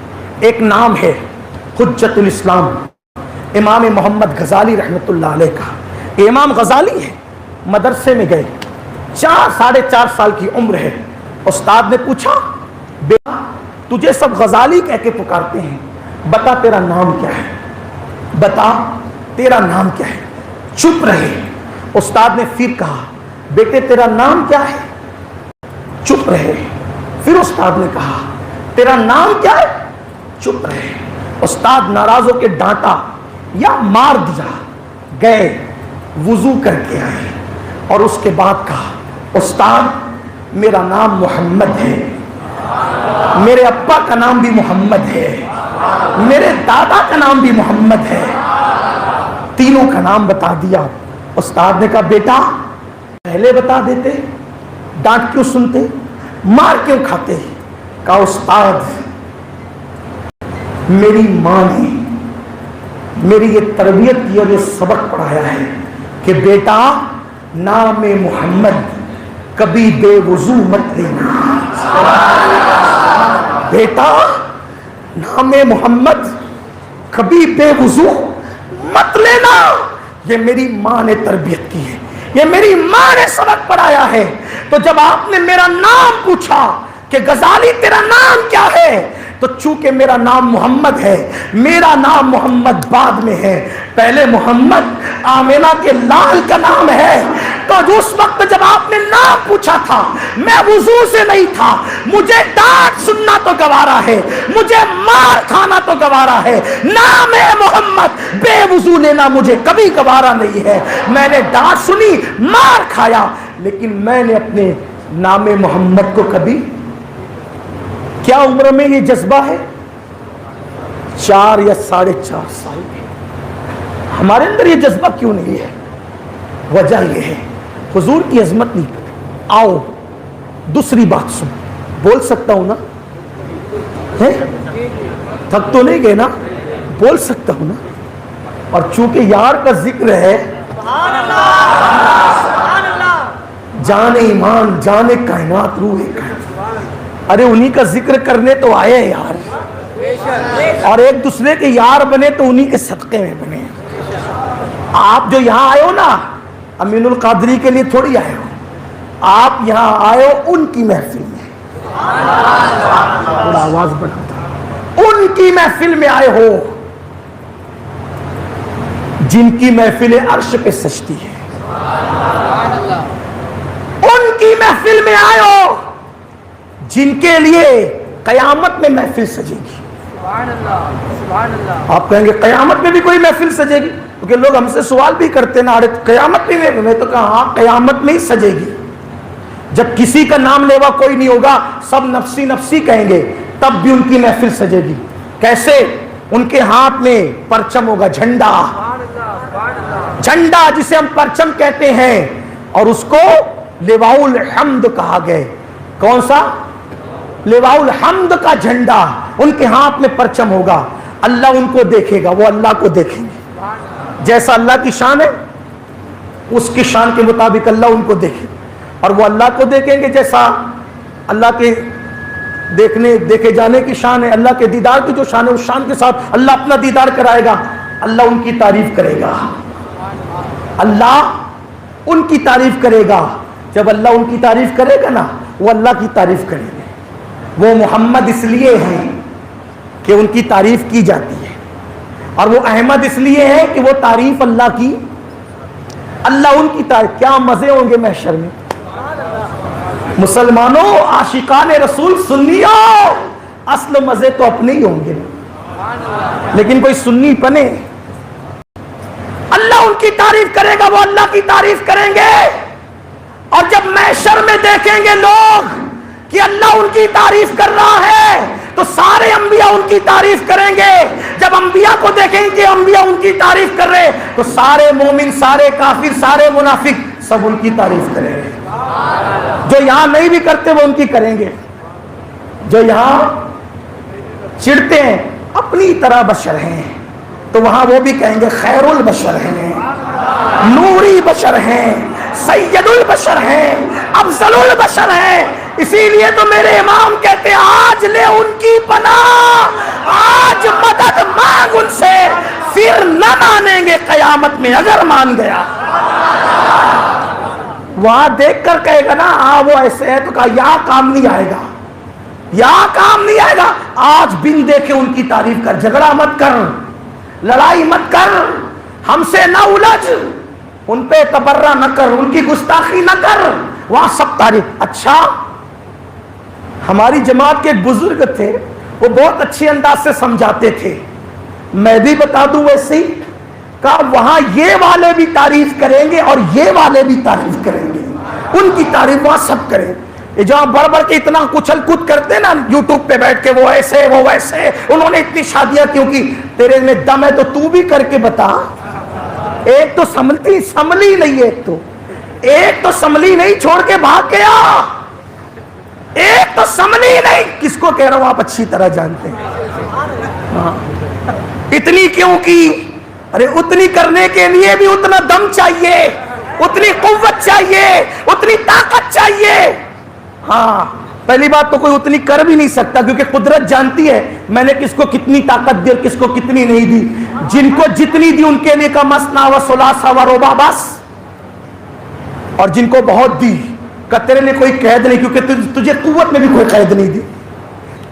ایک نام ہے حجت الاسلام امام محمد غزالی رحمت اللہ علیہ کا۔ امام غزالی ہے، مدرسے میں گئے، 4-4.5 سال کی عمر ہے، استاد نے پوچھا بیٹا تجھے سب غزالی کہہ کے پکارتے ہیں، بتا تیرا نام کیا ہے، بتا تیرا نام کیا ہے۔ چپ رہے۔ استاد نے پھر کہا بیٹے تیرا نام کیا ہے؟ چپ رہے۔ پھر استاد نے کہا تیرا نام کیا ہے؟ چپ رہے۔ استاد ناراض ہو کے ڈانٹا یا مار دیا، گئے وضو کر کے آئے، اور اس کے بعد کہا استاد میرا نام محمد ہے، میرے ابا کا نام بھی محمد ہے، میرے دادا کا نام بھی محمد ہے، تینوں کا نام بتا دیا۔ استاد نے کہا بیٹا پہلے بتا دیتے، ڈانٹ کیوں سنتے، مار کیوں کھاتے؟ کہا استاد میری ماں نے میری یہ تربیت کی اور یہ سبق پڑھایا ہے کہ بیٹا نام محمد کبھی بے وضو مت لینا، بیٹا نام محمد کبھی بے وضو مت لینا۔ یہ میری ماں نے تربیت کی ہے، یہ میری ماں نے سبق پڑھایا ہے۔ تو جب آپ نے میرا نام پوچھا کہ غزالی تیرا نام کیا ہے، تو چونکہ میرا نام محمد ہے، میرا نام محمد بعد میں ہے، پہلے محمد آمینہ کے لال کا نام ہے۔ تو اس وقت جب آپ نے نام پوچھا تھا، میں وضو سے نہیں تھا، مجھے ڈانٹ سننا تو گوارا ہے، مجھے مار کھانا تو گوارا ہے، نام محمد بے وضو لینا مجھے کبھی گوارا نہیں ہے۔ میں نے ڈانٹ سنی، مار کھایا، لیکن میں نے اپنے نام محمد کو کبھی، کیا عمر میں یہ جذبہ ہے؟ 4 یا 4.5 سال میں ہمارے اندر یہ جذبہ کیوں نہیں ہے؟ وجہ یہ ہے حضور کی عظمت نہیں پتہ۔ آؤ دوسری بات سن، بول سکتا ہوں نا؟ تھک تو نہیں گئے نا؟ بول سکتا ہوں نا؟ اور چونکہ یار کا ذکر ہے، جان ایمان، جان کائنات، روح کائنات، ارے انہی کا ذکر کرنے تو آئے ہیں یار، اور ایک دوسرے کے یار بنے تو انہی کے صدقے میں بنے۔ آپ جو یہاں آئے ہو نا، امین القادری کے لیے تھوڑی آئے ہو، آپ یہاں آئے ہو ان کی محفل میں، تھوڑا آواز بڑھاتا، ان کی محفل میں آئے ہو جن کی محفل عرش پہ سجتی ہے، ان کی محفل میں آئے ہو جن کے لیے قیامت میں محفل سجے گی۔ آپ کہیں گے قیامت میں بھی کوئی محفل سجے گی؟ کیونکہ لوگ ہم سے سوال بھی کرتے ہیں نا، قیامت میں تو کہا ہاں قیامت میں ہی سجے گی، جب کسی کا نام لیوا کوئی نہیں ہوگا، سب نفسی نفسی کہیں گے، تب بھی ان کی محفل سجے گی۔ کیسے؟ ان کے ہاتھ میں پرچم ہوگا، جھنڈا، جھنڈا جسے ہم پرچم کہتے ہیں، اور اس کو لواء الحمد کہا گیا۔ کون سا؟ لواء الحمد کا جھنڈا، ان کے ہاتھ میں پرچم ہوگا۔ اللہ ان کو دیکھے گا، وہ اللہ کو دیکھیں گے، جیسا اللہ کی شان ہے اس کی شان کے مطابق اللہ ان کو دیکھے، اور وہ اللہ کو دیکھیں گے جیسا اللہ کے دیکھے جانے کی شان ہے، اللہ کے دیدار کی جو شان ہے اس شان کے ساتھ اللہ اپنا دیدار کرائے گا، اللہ ان کی تعریف کرے گا، اللہ ان کی تعریف کرے گا۔ جب اللہ ان کی تعریف کرے گا نا، وہ اللہ کی تعریف کریں گے۔ وہ محمد اس لیے ہیں کہ ان کی تعریف کی جاتی ہے، اور وہ احمد اس لیے ہے کہ وہ تعریف اللہ کی، اللہ ان کی تعریف۔ کیا مزے ہوں گے محشر میں مسلمانوں، عاشقان رسول، سنیوں، اصل مزے تو اپنے ہی ہوں گے، لیکن کوئی سنی بنے، اللہ ان کی تعریف کرے گا، وہ اللہ کی تعریف کریں گے۔ اور جب محشر میں دیکھیں گے لوگ کہ اللہ ان کی تعریف کر رہا ہے، تو سارے انبیاء ان کی تعریف کریں گے۔ جب انبیاء کو دیکھیں گے کہ انبیاء ان کی تعریف کر رہے، تو سارے مومن، سارے کافر، سارے منافق سب ان کی تعریف کریں گے۔ جو یہاں نہیں بھی کرتے وہ ان کی کریں گے، جو یہاں چڑھتے ہیں اپنی طرح بشر ہیں، تو وہاں وہ بھی کہیں گے خیر البشر ہیں، نوری بشر ہیں، سید البشر ہیں، افضل البشر ہیں۔ اسی لیے تو میرے امام کہتے ہیں آج لے ان کی پناہ، آج مدد مانگ ان سے، پھر نہ مانیں گے قیامت میں اگر مان گیا۔ وہاں دیکھ کر کہے گا نا ہاں وہ ایسے ہے، تو کہا یہاں کام نہیں آئے گا، یہاں کام نہیں آئے گا۔ آج بن دیکھے ان کی تعریف کر، جھگڑا مت کر، لڑائی مت کر، ہم سے نہ الجھ، ان پہ تبرہ نہ کر، ان کی گستاخی نہ کر، وہاں سب تعریف۔ اچھا، ہماری جماعت کے ایک بزرگ تھے، وہ بہت اچھے انداز سے سمجھاتے تھے، میں بھی بتا دوں ویسے ہی، کہا وہاں یہ والے بھی تعریف کریں گے اور یہ والے بھی تعریف کریں گے، ان کی تعریف وہاں سب کریں۔ یہ جہاں بڑھ بڑھ کے اتنا کچل کود کرتے نا یوٹیوب پہ بیٹھ کے، وہ ایسے وہ ویسے، انہوں نے اتنی شادیاں کیوں کی، تیرے میں دم ہے تو تو بھی کر کے بتا۔ ایک تو سنبھلی نہیں، ایک تو سنبھلی نہیں، چھوڑ کے بھاگ گیا، ایک تو سنبھلی نہیں، کس کو کہہ رہا ہوں آپ اچھی طرح جانتے ہیں۔ اتنی کیوں کی؟ ارے اتنی کرنے کے لیے بھی اتنا دم چاہیے، اتنی قوت چاہیے، اتنی طاقت چاہیے۔ ہاں، پہلی بات تو کوئی اتنی کر بھی نہیں سکتا، کیونکہ قدرت جانتی ہے میں نے کس کو کتنی طاقت دی اور کس کو کتنی نہیں دی۔ جن کو جتنی دی ان کے لیے کا مثنا و ثلاث و رباع بس، اور جن کو بہت دی کا تیرے لیے کوئی قید نہیں، کیونکہ تجھے قوت میں بھی کوئی قید نہیں دی،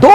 2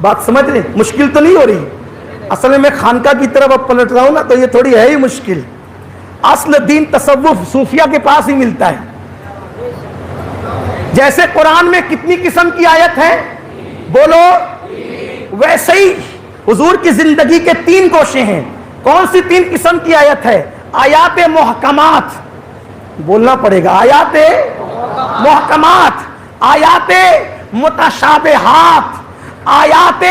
بات سمجھ رہے؟ مشکل تو نہیں ہو رہی؟ اصل میں خانقاہ کی طرف اب پلٹ رہا ہوں نا، تو یہ تھوڑی ہے ہی مشکل. اصل دین تصوف صوفیہ کے پاس ہی ملتا ہے. جیسے قرآن میں کتنی قسم کی آیت ہے بولو، ویسے ہی حضور کی زندگی کے 3 گوشے ہیں. کون سی 3 قسم کی آیت ہے؟ آیات محکمات، بولنا پڑے گا، آیات محکمات، آیات متشابہات، آیات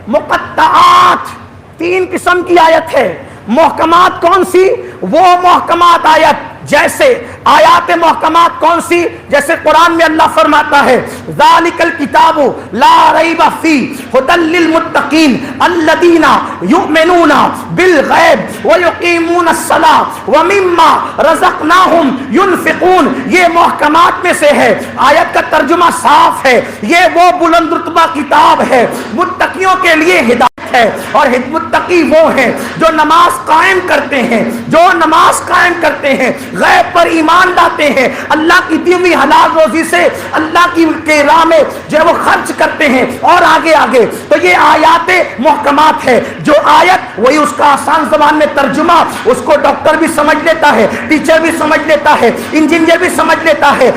مقطعات. 3 قسم کی آیت ہے. محکمات کون سی؟ وہ محکمات آیت جیسے آیات محکمات کون سی؟ جیسے قرآن میں اللہ فرماتا ہے ذالک الکتاب لا ریب فیہ ھدی للمتقین الذین یؤمنون بالغیب ویقیمون الصلاۃ ومما رزقناہم ینفقون. یہ محکمات میں سے ہے. آیت کا ترجمہ صاف ہے، یہ وہ بلند رتبہ کتاب ہے، متقیوں کے لیے ہدایت ہے. اور متقی وہ ہیں جو نماز قائم کرتے ہیں، جو نماز قائم کرتے ہیں، غیب پر ایمان لاتے ہیں، اللہ کی دی ہوئی حلال روزی سے اللہ کی راہ میں جو وہ خرچ کرتے ہیں، اور آگے آگے. تو یہ آیات محکمات ہے. جو آیت وہی اس کا آسان زبان میں ترجمہ، اس کو ڈاکٹر بھی سمجھ لیتا ہے، ٹیچر بھی سمجھ لیتا ہے، انجینئر بھی سمجھ لیتا ہے،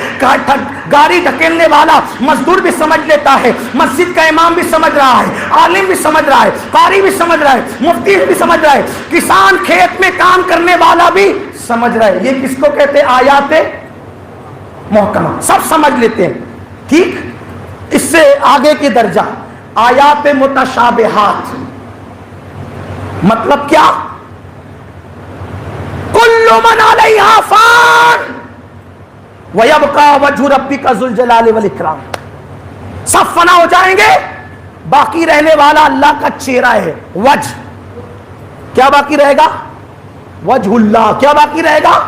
گاڑی ڈھکیلنے والا مزدور بھی سمجھ لیتا ہے، مسجد کا امام بھی سمجھ رہا ہے، عالم بھی سمجھ رہا ہے، قاری بھی سمجھ رہا ہے، مفتی بھی سمجھ رہا ہے، کسان کھیت میں کام کرنے والا بھی سمجھ رہا ہے. یہ کس کو کہتے ہیں؟ آیات محکمہ. سب سمجھ لیتے ہیں. ٹھیک. اس سے آگے کی درجہ آیات متشابہات. مطلب کیا؟ کل من علیہا فان وَيَبْقَى وَجْهُ رَبِّكَ ذُو الْجَلَالِ وَالْإِكْرَامِ. سب فنا ہو جائیں گے، باقی رہنے والا اللہ کا چہرہ ہے. وجہ کیا باقی رہے گا؟ وجہ اللہ. کیا باقی رہے گا؟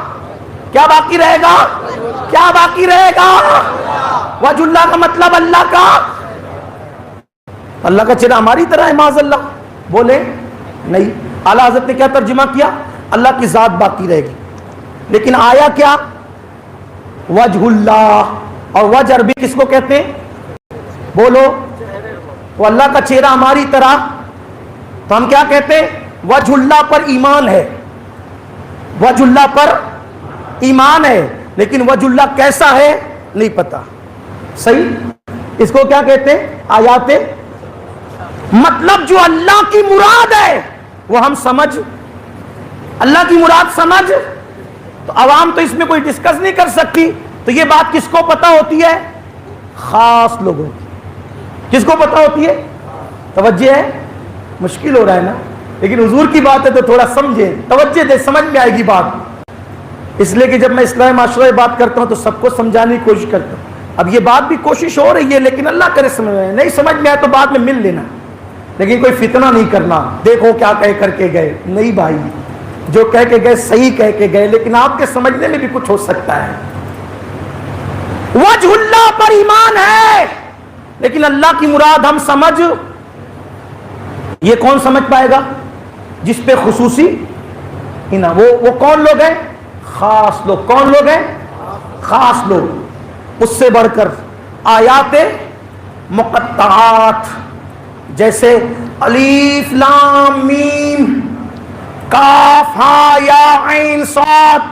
کیا باقی رہے گا؟ کیا باقی رہے گا؟ وجہ اللہ کا مطلب اللہ کا، اللہ کا چہرہ ہماری طرح ہے معاذ اللہ؟ بولے نہیں. اعلیٰ حضرت نے کیا ترجمہ کیا؟ اللہ کی ذات باقی رہے گی. لیکن آیا کیا؟ وجہ اللہ. اور وجہ عربی کس کو کہتے ہیں؟ بولو. وہ اللہ کا چہرہ ہماری طرح. تو ہم کیا کہتے ہیں؟ وجہ اللہ پر ایمان ہے، وجہ اللہ پر ایمان ہے، لیکن وجہ اللہ کیسا ہے نہیں پتا. صحیح. اس کو کیا کہتے ہیں؟ آیات. مطلب جو اللہ کی مراد ہے وہ ہم سمجھ، اللہ کی مراد سمجھ. تو عوام تو اس میں کوئی ڈسکس نہیں کر سکتی. تو یہ بات کس کو پتا ہوتی ہے؟ خاص لوگوں کی. کس کو پتا ہوتی ہے؟ توجہ ہے؟ مشکل ہو رہا ہے نا، لیکن حضور کی بات ہے تو تھوڑا سمجھے، توجہ دے، سمجھ میں آئے گی بات. اس لیے کہ جب میں اصلاح معاشرہ بات کرتا ہوں تو سب کو سمجھانے کی کوشش کرتا ہوں. اب یہ بات بھی کوشش ہو رہی ہے، لیکن اللہ کرے سمجھ میں نہیں سمجھ میں آئے تو بعد میں مل لینا، لیکن کوئی فتنہ نہیں کرنا. دیکھو کیا کہہ کر کے گئے. نہیں بھائی، جو کہہ کے گئے صحیح کہہ کے گئے، لیکن آپ کے سمجھنے میں بھی کچھ ہو سکتا ہے. وجہ اللہ پر ایمان ہے، لیکن اللہ کی مراد ہم سمجھ. یہ کون سمجھ پائے گا؟ جس پہ خصوصی وہ کون لوگ ہیں؟ خاص لوگ. کون لوگ ہیں؟ خاص لوگ. اس سے بڑھ کر آیات مقطعات جیسے الف لام میم کاف ہا یا عین صاد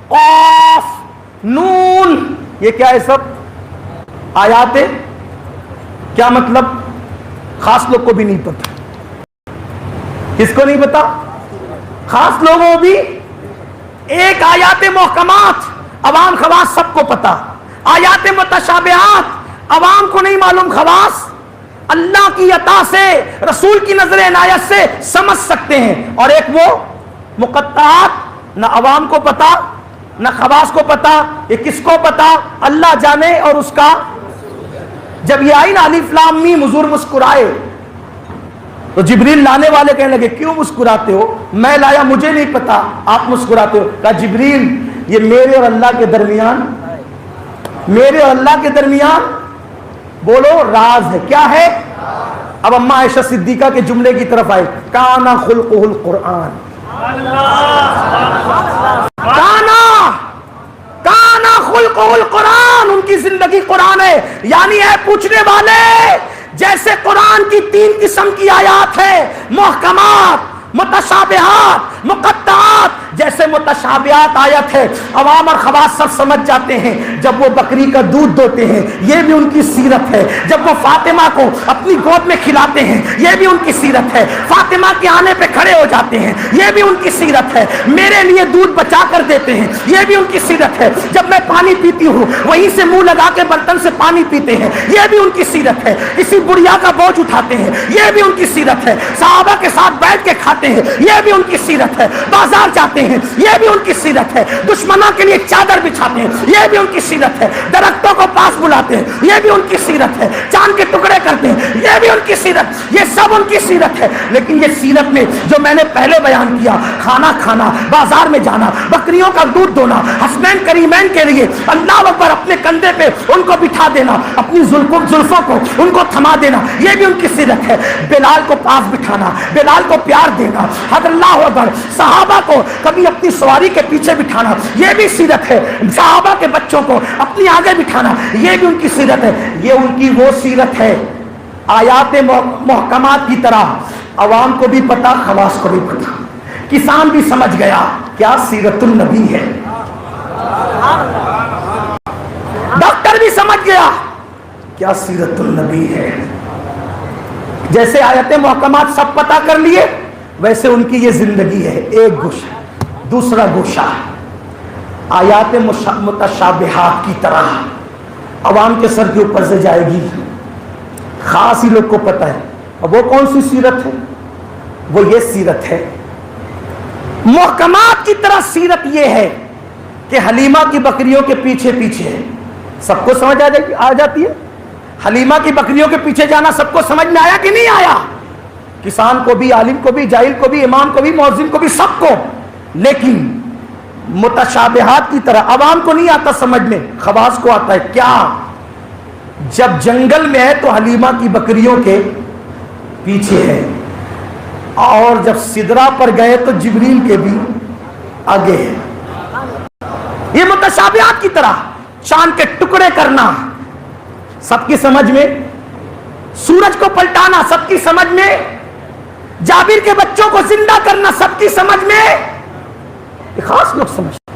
قاف نون. یہ کیا ہے؟ سب آیات. کیا مطلب؟ خاص لوگ کو بھی نہیں پتا. کس کو نہیں پتا؟ خاص لوگوں بھی. ایک آیات محکمات عوام خواص سب کو پتا. آیات متشابہات عوام کو نہیں معلوم، خواص اللہ کی عطا سے، رسول کی نظر عنایت سے سمجھ سکتے ہیں. اور ایک وہ مقطعات، نہ عوام کو پتا نہ خواص کو پتا. یہ کس کو پتا؟ اللہ جانے اور اس کا. جب یہ آئی نا الف لام میم، حضور مسکرائے تو جبریل لانے والے کہنے لگے کیوں مسکراتے ہو؟ میں لایا، مجھے نہیں پتا، آپ مسکراتے ہو. کہا جبریل یہ میرے اور اللہ کے درمیان، میرے اور اللہ کے درمیان بولو راز ہے. کیا ہے؟ اب اماں عائشہ صدیقہ کے جملے کی طرف آئے. کانا خلقہ القرآن. کانا خلقہ القرآن. ان کی زندگی قرآن ہے. یعنی اے پوچھنے والے، جیسے قرآن کی 3 قسم کی آیات ہے، محکمات، متشابہات، مقطعات۔ جیسے متشابہات آیت ہے، عوام اور خواص سب سمجھ جاتے ہیں، جب وہ بکری کا دودھ دوتے ہیں یہ بھی ان کی سیرت ہے، جب وہ فاطمہ کو اپنی گود میں کھلاتے ہیں یہ بھی ان کی سیرت ہے، فاطمہ کے آنے پہ کھڑے ہو جاتے ہیں یہ بھی ان کی سیرت ہے، میرے لیے دودھ بچا کر دیتے ہیں یہ بھی ان کی سیرت ہے، جب میں پانی پیتی ہوں وہیں سے منہ لگا کے برتن سے پانی پیتے ہیں یہ بھی ان کی سیرت ہے، کسی بڑھیا کا بوجھ اٹھاتے ہیں یہ بھی ان کی سیرت ہے، صحابہ کے ساتھ بیٹھ کے کھاتے ہیں یہ بھی ان کی سیرت ہے، بازار جاتے ہیں یہ بھی ان کی سیرت ہے، دشمنوں کے لیے چادر بچھاتے ہیں یہ بھی ان کی سیرت ہے، درختوں کو پاس بلاتے ہیں یہ بھی ان کی سیرت ہے، چاند کے ٹکڑے کرتے ہیں یہ بھی ان کی سیرت، یہ سب ان کی سیرت ہے۔ لیکن یہ سیرت میں جو میں نے پہلے بیان کیا، کھانا کھانا، بازار میں جانا، بکریوں کا دودھ دونا، حسنین کریمین کے لیے اللہ اکبر اپنے کندھے پہ ان کو بٹھا دینا، اپنی زلفوں کو ان کو تھما دینا، یہ بھی ان کی سیرت ہے، بلال کو پاس بٹھانا، بلال کو پیار دینا، حضرت اللہ اکبر، صحابہ کو کبھی اپنی سواری کے پیچھے بٹھانا یہ بھی سیرت ہے، صحابہ کے بچوں کو اپنی آگے بٹھانا یہ بھی ان کی سیرت ہے۔ یہ ان کی وہ سیرت ہے آیات محکمات کی طرح عوام کو بھی پتا، خواص کو بھی پتا، کسان بھی سمجھ گیا کیا سیرت النبی ہے، ڈاکٹر بھی سمجھ گیا کیا سیرت النبی ہے۔ جیسے آیت محکمات سب پتا کر لیے ویسے ان کی یہ زندگی ہے، ایک گوشہ دوسرا گوشہ آیات متشابہات کی طرح عوام کے سر کے اوپر سے جائے گی، خاص ہی لوگ کو پتا ہے۔ اور وہ کون سی سیرت ہے؟ وہ یہ سیرت ہے، محکمات کی طرح سیرت یہ ہے کہ حلیمہ کی بکریوں کے پیچھے پیچھے سب کو سمجھ آ جاتی ہے، حلیمہ کی بکریوں کے پیچھے جانا سب کو سمجھ میں آیا کہ نہیں آیا؟ کسان کو بھی، عالم کو بھی، جاہل کو بھی، امام کو بھی، مؤذن کو بھی، سب کو۔ لیکن متشابہات کی طرح عوام کو نہیں آتا سمجھ میں، خواص کو آتا ہے۔ کیا؟ جب جنگل میں ہے تو حلیمہ کی بکریوں کے پیچھے ہے، اور جب سدرا پر گئے تو جبریل کے بھی آگے ہے۔ یہ متشابہات کی طرح چاند کے ٹکڑے کرنا سب کی سمجھ میں، سورج کو پلٹانا سب کی سمجھ میں، جابر کے بچوں کو زندہ کرنا سب کی سمجھ میں، خاص لوگ سمجھتے۔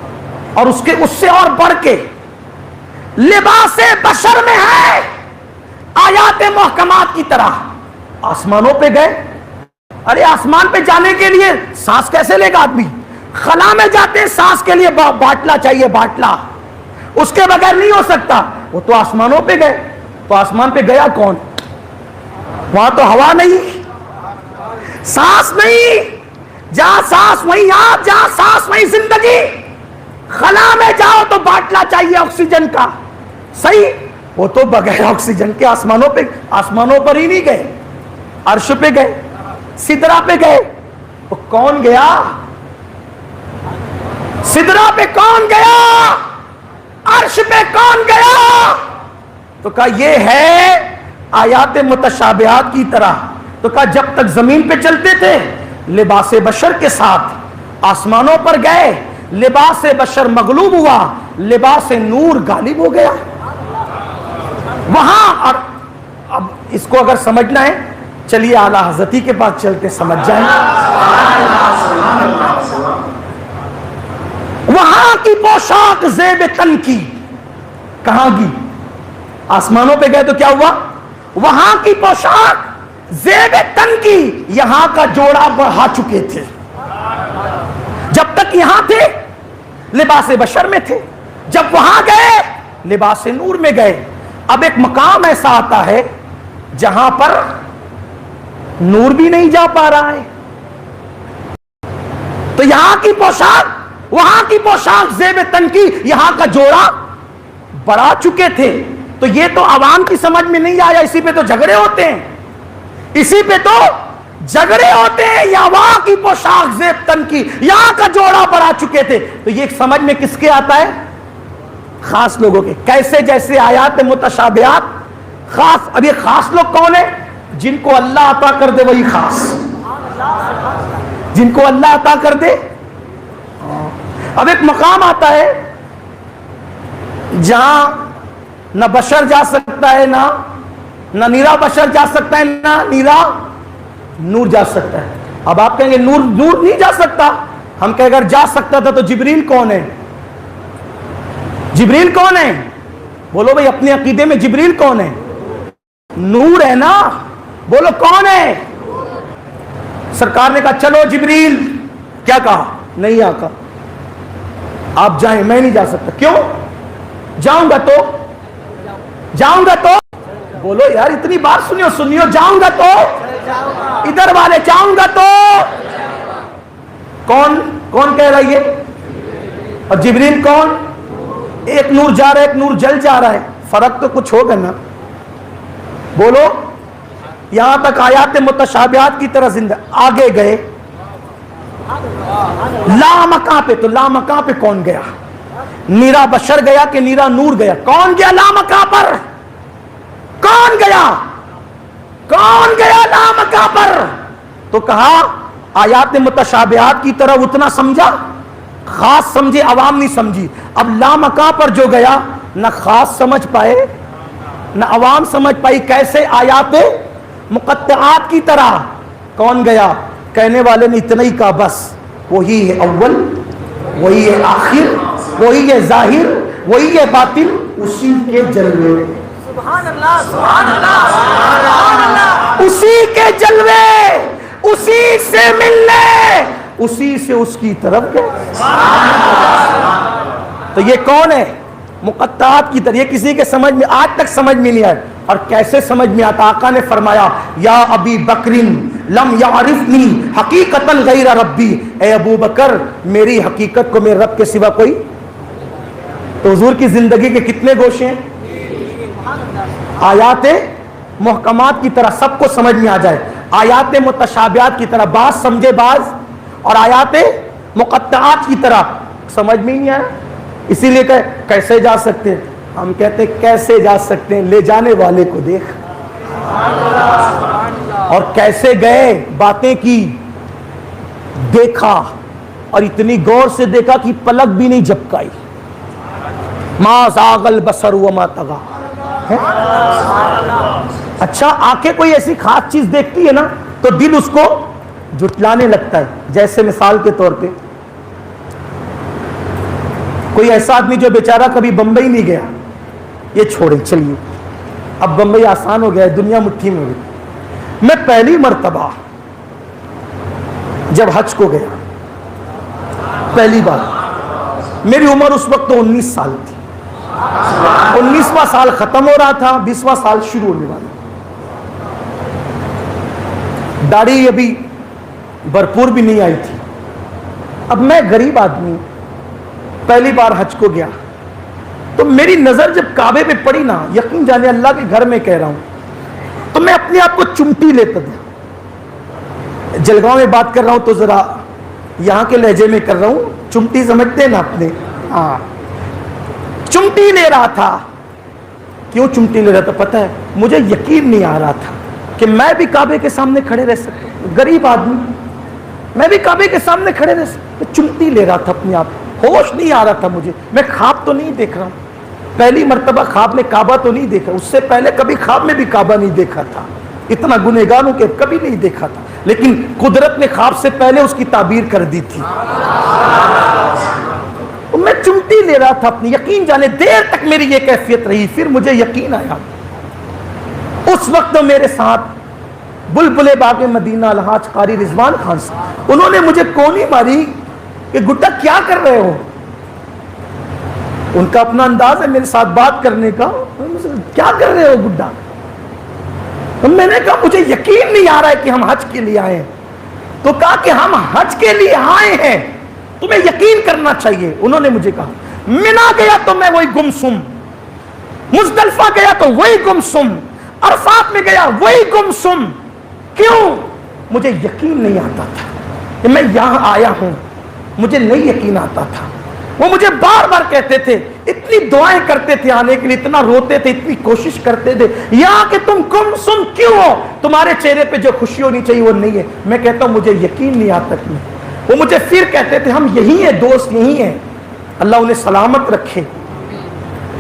اور اس سے اور بڑھ کے لباس بشر میں ہے آیات محکمات کی طرح۔ آسمانوں پہ گئے، ارے آسمان پہ جانے کے لیے سانس کیسے لے گا آدمی؟ خلا میں جاتے ہیں سانس کے لیے باٹلا چاہیے، باٹلا، اس کے بغیر نہیں ہو سکتا۔ وہ تو آسمانوں پہ گئے، تو آسمان پہ گیا کون؟ وہاں تو ہوا نہیں، سانس نہیں، جہاں سانس وہیں آپ، جہاں سانس وہیں زندگی۔ خلا میں جاؤ تو باٹلا چاہیے آکسیجن کا، صحیح؟ وہ تو بغیر آکسیجن کے آسمانوں پر ہی نہیں گئے، عرش پہ گئے، سدرا پہ گئے۔ وہ کون گیا؟ سدرا پہ کون گیا؟ عرش پہ کون گیا؟ تو کہا یہ ہے آیات متشابہات کی طرح۔ تو کہا جب تک زمین پہ چلتے تھے لباس بشر کے ساتھ، آسمانوں پر گئے لباس بشر مغلوب ہوا، لباس نور غالب ہو گیا وہاں۔ اور اب اس کو اگر سمجھنا ہے چلیے اعلیٰ حضرتی کے پاس چلتے سمجھ جائیں۔ وہاں کی پوشاک زیب تن کی، کہاں کی؟ آسمانوں پہ گئے تو کیا ہوا؟ وہاں کی پوشاک زیب تن کی، یہاں کا جوڑا بڑھا چکے تھے۔ جب تک یہاں تھے لباس بشر میں تھے، جب وہاں گئے لباس نور میں گئے۔ اب ایک مقام ایسا آتا ہے جہاں پر نور بھی نہیں جا پا رہا ہے، تو یہاں کی پوشاک، وہاں کی پوشاک زیب تن کی، یہاں کا جوڑا بڑھا چکے تھے۔ تو یہ تو عوام کی سمجھ میں نہیں آیا، اسی پہ تو جھگڑے ہوتے ہیں، اسی پہ تو جھگڑے ہوتے ہیں۔ یا وہاں کی پوشاک زیب تن کی، یہاں کا جوڑا بڑھا چکے تھے۔ تو یہ سمجھ میں کس کے آتا ہے؟ خاص لوگوں کے۔ کیسے؟ جیسے آیات متشابہات خاص۔ اب یہ خاص لوگ کون ہیں؟ جن کو اللہ عطا کر دے وہی خاص، جن کو اللہ عطا کر دے۔ اب ایک مقام آتا ہے جہاں نہ بشر جا سکتا ہے نہ نہ نیرا بشر جا سکتا ہے نہ نیرا نور جا سکتا ہے. اب آپ کہیں گے نور نہیں جا سکتا. ہم کہیں اگر جا سکتا تھا تو جبریل کون ہے؟ جبریل کون ہے؟ بولو بھائی اپنے عقیدے میں جبریل کون ہے؟ نور ہے نا. بولو کون ہے؟ سرکار نے کہا چلو جبریل. کیا کہا؟ نہیں آقا آپ جائیں, میں نہیں جا سکتا. کیوں؟ جاؤں گا تو بولو یار اتنی بات سنیو. جاؤں گا تو ادھر والے جاؤں گا تو کون کہہ رہا ہے؟ اور جبریل کون؟ ایک نور جا رہا ہے ایک نور جل جا رہا ہے, فرق تو کچھ ہوگا نا. بولو. یہاں تک آیات متشابہات کی طرح زندہ. آگے گئے لا مکان پہ, تو لا مکان پہ کون گیا؟ نیرا بشر گیا کہ نیرا نور گیا؟ کون گیا لا مکان پر؟ کون گیا لا مکان پر؟ تو کہا آیات متشابہات کی طرح اتنا سمجھا, خاص سمجھے عوام نہیں سمجھی. اب لا مکان پر جو گیا نہ خاص سمجھ پائے نہ عوام سمجھ پائی. کیسے؟ آیات مقطعات کی طرح. کون گیا؟ کہنے والے نے اتنا ہی کہا بس وہی ہے اول, وہی ہے آخر, وہی ہے ظاہر, وہی ہے باطن, اسی کے جلوے. سبحان اللہ سبحان اللہ سبحان اللہ. اسی کے جلوے, اسی سے ملنے, اسی سے اس کی طرف گئے. تو یہ کون ہے؟ مقطعات کی طرح. یہ کسی کے سمجھ میں آج تک سمجھ میں نہیں آیا. اور کیسے سمجھ میں آتا؟ آقا نے فرمایا یا ابی بکرین لم یعرفنی حقیقتا غیر ربی. اے ابو بکر میری حقیقت کو میرے رب کے سوا کوئی. تو حضور کی زندگی کے کتنے گوشے ہیں؟ آیات محکمات کی طرح سب کو سمجھ میں آ جائے, آیات متشابہات کی طرح بعض سمجھے بعض, اور آیات مقطعات کی طرح سمجھ میں نہیں آیا. اسی لیے کہ کیسے جا سکتے ہیں؟ ہم کہتے ہیں کیسے جا سکتے ہیں؟ لے جانے والے کو دیکھ. اور کیسے گئے؟ باتیں کی, دیکھا, اور اتنی غور سے دیکھا کہ پلک بھی نہیں جھپکائی. ما زاغ البصر وما طغى. اچھا آنکھیں کوئی ایسی خاص چیز دیکھتی ہے نا تو دل اس کو جھٹلانے لگتا ہے. جیسے مثال کے طور پہ کوئی ایسا آدمی جو بیچارہ کبھی بمبئی نہیں گیا, یہ چھوڑیں چلیے اب بمبئی آسان ہو گیا ہے, دنیا مٹھی میں ہو گئی. میں پہلی مرتبہ جب حج کو گیا, پہلی بار, میری عمر اس وقت 19 سال تھی. 19واں سال ختم ہو رہا تھا, 20واں سال شروع ہونے والا. داڑھی ابھی بھرپور بھی نہیں آئی تھی. اب میں غریب آدمی پہلی بار حج کو گیا تو میری نظر جب کعبے پہ پڑی نا, یقین جانے اللہ کے گھر میں کہہ رہا ہوں, تو میں اپنے آپ کو چمٹی لیتا تھا. جلگاؤں میں بات کر رہا ہوں تو ذرا یہاں کے لہجے میں کر رہا ہوں. چمٹی سمجھتے ہیں نا اپنے؟ ہاں, چمٹی لے رہا تھا. کیوں چمٹی لے رہا تھا پتہ ہے؟ مجھے یقین نہیں آ رہا تھا کہ میں بھی کعبے کے سامنے کھڑے رہ سکتا ہوں. غریب آدمی, میں بھی کعبے کے سامنے کھڑے رہ سکتا ہوں. چمٹی لے رہا تھا اپنے آپ, ہوش نہیں آ رہا تھا مجھے. میں خواب تو نہیں دیکھ رہا ہوں, پہلی مرتبہ خواب میں کعبہ تو نہیں دیکھا, اس سے پہلے کبھی خواب میں بھی کعبہ نہیں دیکھا تھا. اتنا گنہگار ہوں کہ کبھی نہیں دیکھا تھا, لیکن قدرت نے خواب سے پہلے اس کی تعبیر کر دی تھی. میں چمٹی لے رہا تھا اپنی, یقین جانے دیر تک میری یہ کیفیت رہی. پھر مجھے یقین آیا. اس وقت میرے ساتھ بلبل باغ مدینہ الحاج قاری رضوان خان صاحب, انہوں نے مجھے کونی ماری کہ گڈا کیا کر رہے ہو. ان کا اپنا انداز ہے میرے ساتھ بات کرنے کا, کیا کر رہے ہو گڈا. میں نے کہا مجھے یقین نہیں آ رہا ہے کہ ہم حج کے لیے آئے ہیں. تو کہا کہ ہم حج کے لیے آئے ہیں, تمہیں یقین کرنا چاہیے. انہوں نے مجھے کہا منا گیا تو میں وہی گمسم, مزدلفہ گیا تو وہی گمسم, عرفات میں گیا وہی گمسم. کیوں؟ مجھے یقین نہیں آتا تھا کہ میں یہاں آیا ہوں, مجھے نہیں یقین آتا تھا. وہ مجھے بار بار کہتے تھے, اتنی دعائیں کرتے تھے آنے کے لیے, اتنا روتے تھے, اتنی کوشش کرتے تھے یہاں کہ تم گمسم کیوں ہو, تمہارے چہرے پہ جو خوشی ہونی چاہیے وہ نہیں ہے. میں کہتا ہوں مجھے یقین نہیں آتا. وہ مجھے پھر کہتے تھے ہم یہی ہیں, دوست یہی ہیں, اللہ انہیں سلامت رکھے.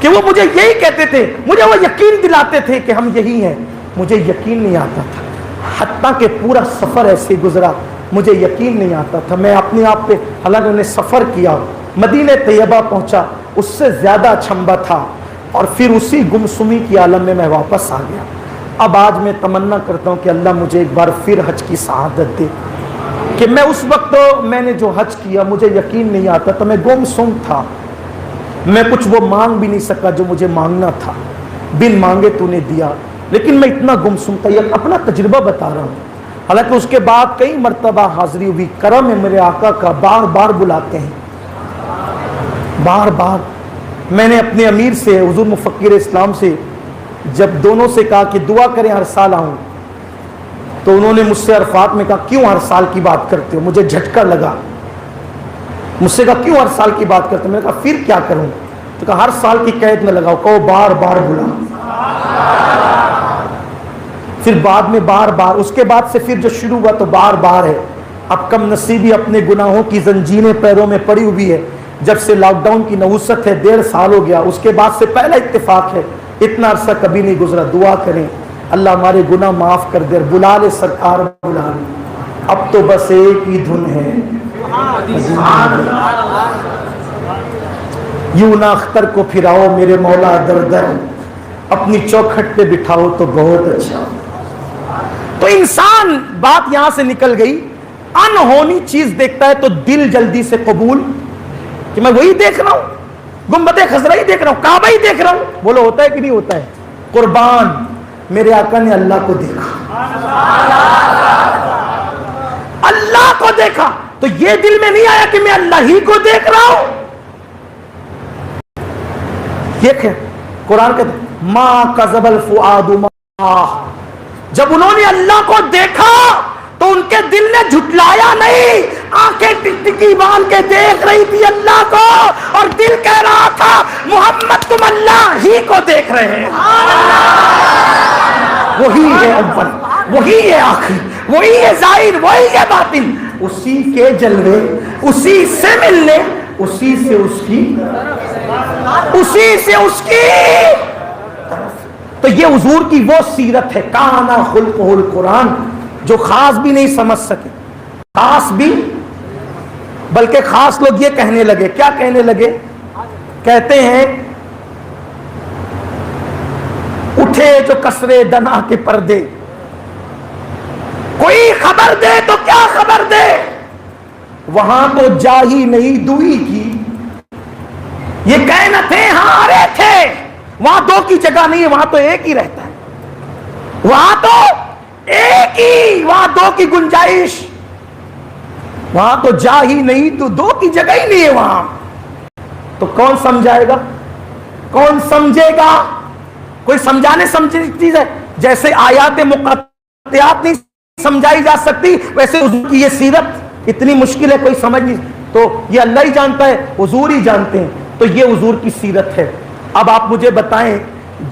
کہ وہ مجھے یہی کہتے تھے, مجھے وہ یقین دلاتے تھے کہ ہم یہی ہیں. مجھے یقین نہیں آتا تھا، حتیٰ کہ پورا سفر ایسے گزرا، مجھے یقین نہیں آتا تھا. میں اپنے آپ پہ، حالانکہ نے سفر کیا، مدینہ طیبہ پہنچا، اس سے زیادہ اچھمبا تھا، اور پھر اسی گمسمی کی عالم میں واپس آ گیا. اب آج میں تمنا کرتا ہوں کہ اللہ مجھے ایک بار پھر حج کی سعادت دے، کہ میں اس وقت میں نے جو حج کیا مجھے یقین نہیں آتا تھا، میں گمسم تھا، میں کچھ وہ مانگ بھی نہیں سکا جو مجھے مانگنا تھا، بن مانگے تو نے دیا، لیکن میں اتنا گمسم تھا. یہ اپنا تجربہ بتا رہا ہوں. حالانکہ اس کے بعد کئی مرتبہ حاضری ہوئی. کرم ہے میرے آقا کا، بار بار بلاتے ہیں، بار بار. میں نے اپنے امیر سے، حضور مفکر اسلام سے، جب دونوں سے کہا کہ دعا کریں ہر سال آؤں، تو انہوں نے مجھ سے عرفات میں کہا کیوں ہر سال کی بات کرتے ہو؟ مجھے جھٹکا لگا. مجھ سے کہا کیوں ہر سال کی بات کرتے ہو؟ میں نے کہا پھر کیا کروں؟ تو کہا ہر سال کی قید میں لگاؤ، کہو بار بار بلا. پھر بعد میں بار بار، اس کے بعد سے پھر جو شروع ہوا تو بار بار ہے. اب کم نصیبی اپنے گناہوں کی زنجیریں پیروں میں پڑی ہوئی ہے. جب سے لاک ڈاؤن کی نوست ہے 1.5 سال ہو گیا، اس کے بعد سے پہلا اتفاق ہے. اتنا عرصہ کبھی نہیں گزرا. دعا کریں اللہ ہمارے گناہ معاف کر دے. بلا لے سرکار، بلا لے. اب تو بس ایک ہی دھن ہے، یوں نہ اختر کو پھراؤ میرے مولا در در، اپنی چوکھٹ پہ بٹھاؤ تو بہت اچھا. تو انسان، بات یہاں سے نکل گئی، انہونی چیز دیکھتا ہے تو دل جلدی سے قبول، کہ میں وہی دیکھ رہا ہوں، گنبد خضرا ہی دیکھ رہا ہوں، کعبہ ہی دیکھ رہا ہوں. بولو ہوتا ہے کہ نہیں ہوتا ہے؟ قربان میرے آقا نے اللہ کو دیکھا، اللہ کو دیکھا، تو یہ دل میں نہیں آیا کہ میں اللہ ہی کو دیکھ رہا ہوں. یہ قرآن کہتا ہے ما کذب الفؤاد ما، جب انہوں نے اللہ کو دیکھا تو ان کے دل نے جھٹلایا نہیں. آنکھیں ٹکٹکی باندھ کے دیکھ رہی تھی اللہ کو، اور دل کہہ رہا تھا محمد تم اللہ ہی کو دیکھ رہے ہیں. وہی ہے اول، وہی ہے آخر، وہی ہے ظاہر، وہی ہے باطن. اسی کے جلوے، اسی سے ملنے، اسی سے اس کی، اسی سے اس کی. تو یہ حضور کی وہ سیرت ہے، کانا خلقہ القرآن، جو خاص بھی نہیں سمجھ سکے، خاص بھی، بلکہ خاص لوگ یہ کہنے لگے. کیا کہنے لگے؟ کہتے ہیں اٹھے جو کسرے دنا کے پردے، کوئی خبر دے تو کیا خبر دے، وہاں تو جا ہی نہیں دوئی کی. یہ کہنا تھے ہاں ارے تھے، وہاں دو کی جگہ نہیں ہے، وہاں تو ایک ہی رہتا ہے، وہاں تو ایک ہی، وہاں دو کی گنجائش، وہاں تو جا ہی نہیں تو دو کی جگہ ہی نہیں ہے وہاں. تو کون سمجھائے گا؟ کون سمجھے گا؟ کوئی سمجھانے سمجھنے کی چیز ہے. جیسے آیات مقطعات نہیں سمجھائی جا سکتی، ویسے حضور کی یہ سیرت اتنی مشکل ہے، کوئی سمجھ نہیں. تو یہ اللہ ہی جانتا ہے، حضور ہی جانتے ہیں. تو یہ حضور کی سیرت ہے. اب آپ مجھے بتائیں،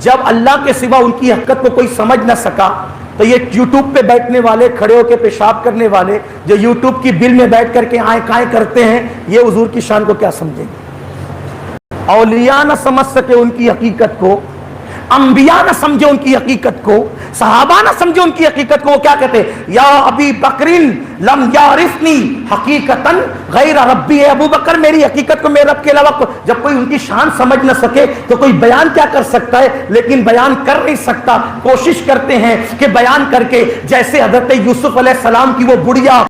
جب اللہ کے سوا ان کی حقیقت کو کوئی سمجھ نہ سکا، تو یہ یوٹیوب پہ بیٹھنے والے، کھڑے ہو کے پیشاب کرنے والے، جو یوٹیوب کی بل میں بیٹھ کر کے آئیں کائیں کرتے ہیں، یہ حضور کی شان کو کیا سمجھیں گے؟ اولیاء نہ سمجھ سکے ان کی حقیقت کو، انبیاء نہ سمجھے ان کی حقیقت کو، صحابہ نہ سمجھے ان کی حقیقت کو. وہ کیا کہتے ہیں؟ یا ابی بکرین لم یعرفنی حقیقتاً غیر ربی، ہے ابو بکر میری حقیقت کو میرے رب کے علاوہ. جب کوئی ان کی شان سمجھ نہ سکے تو کوئی بیان کیا کر سکتا ہے؟ لیکن بیان کر نہیں سکتا. کوشش کرتے ہیں کہ بیان کر کے، جیسے حضرت یوسف علیہ السلام کی وہ بڑھیا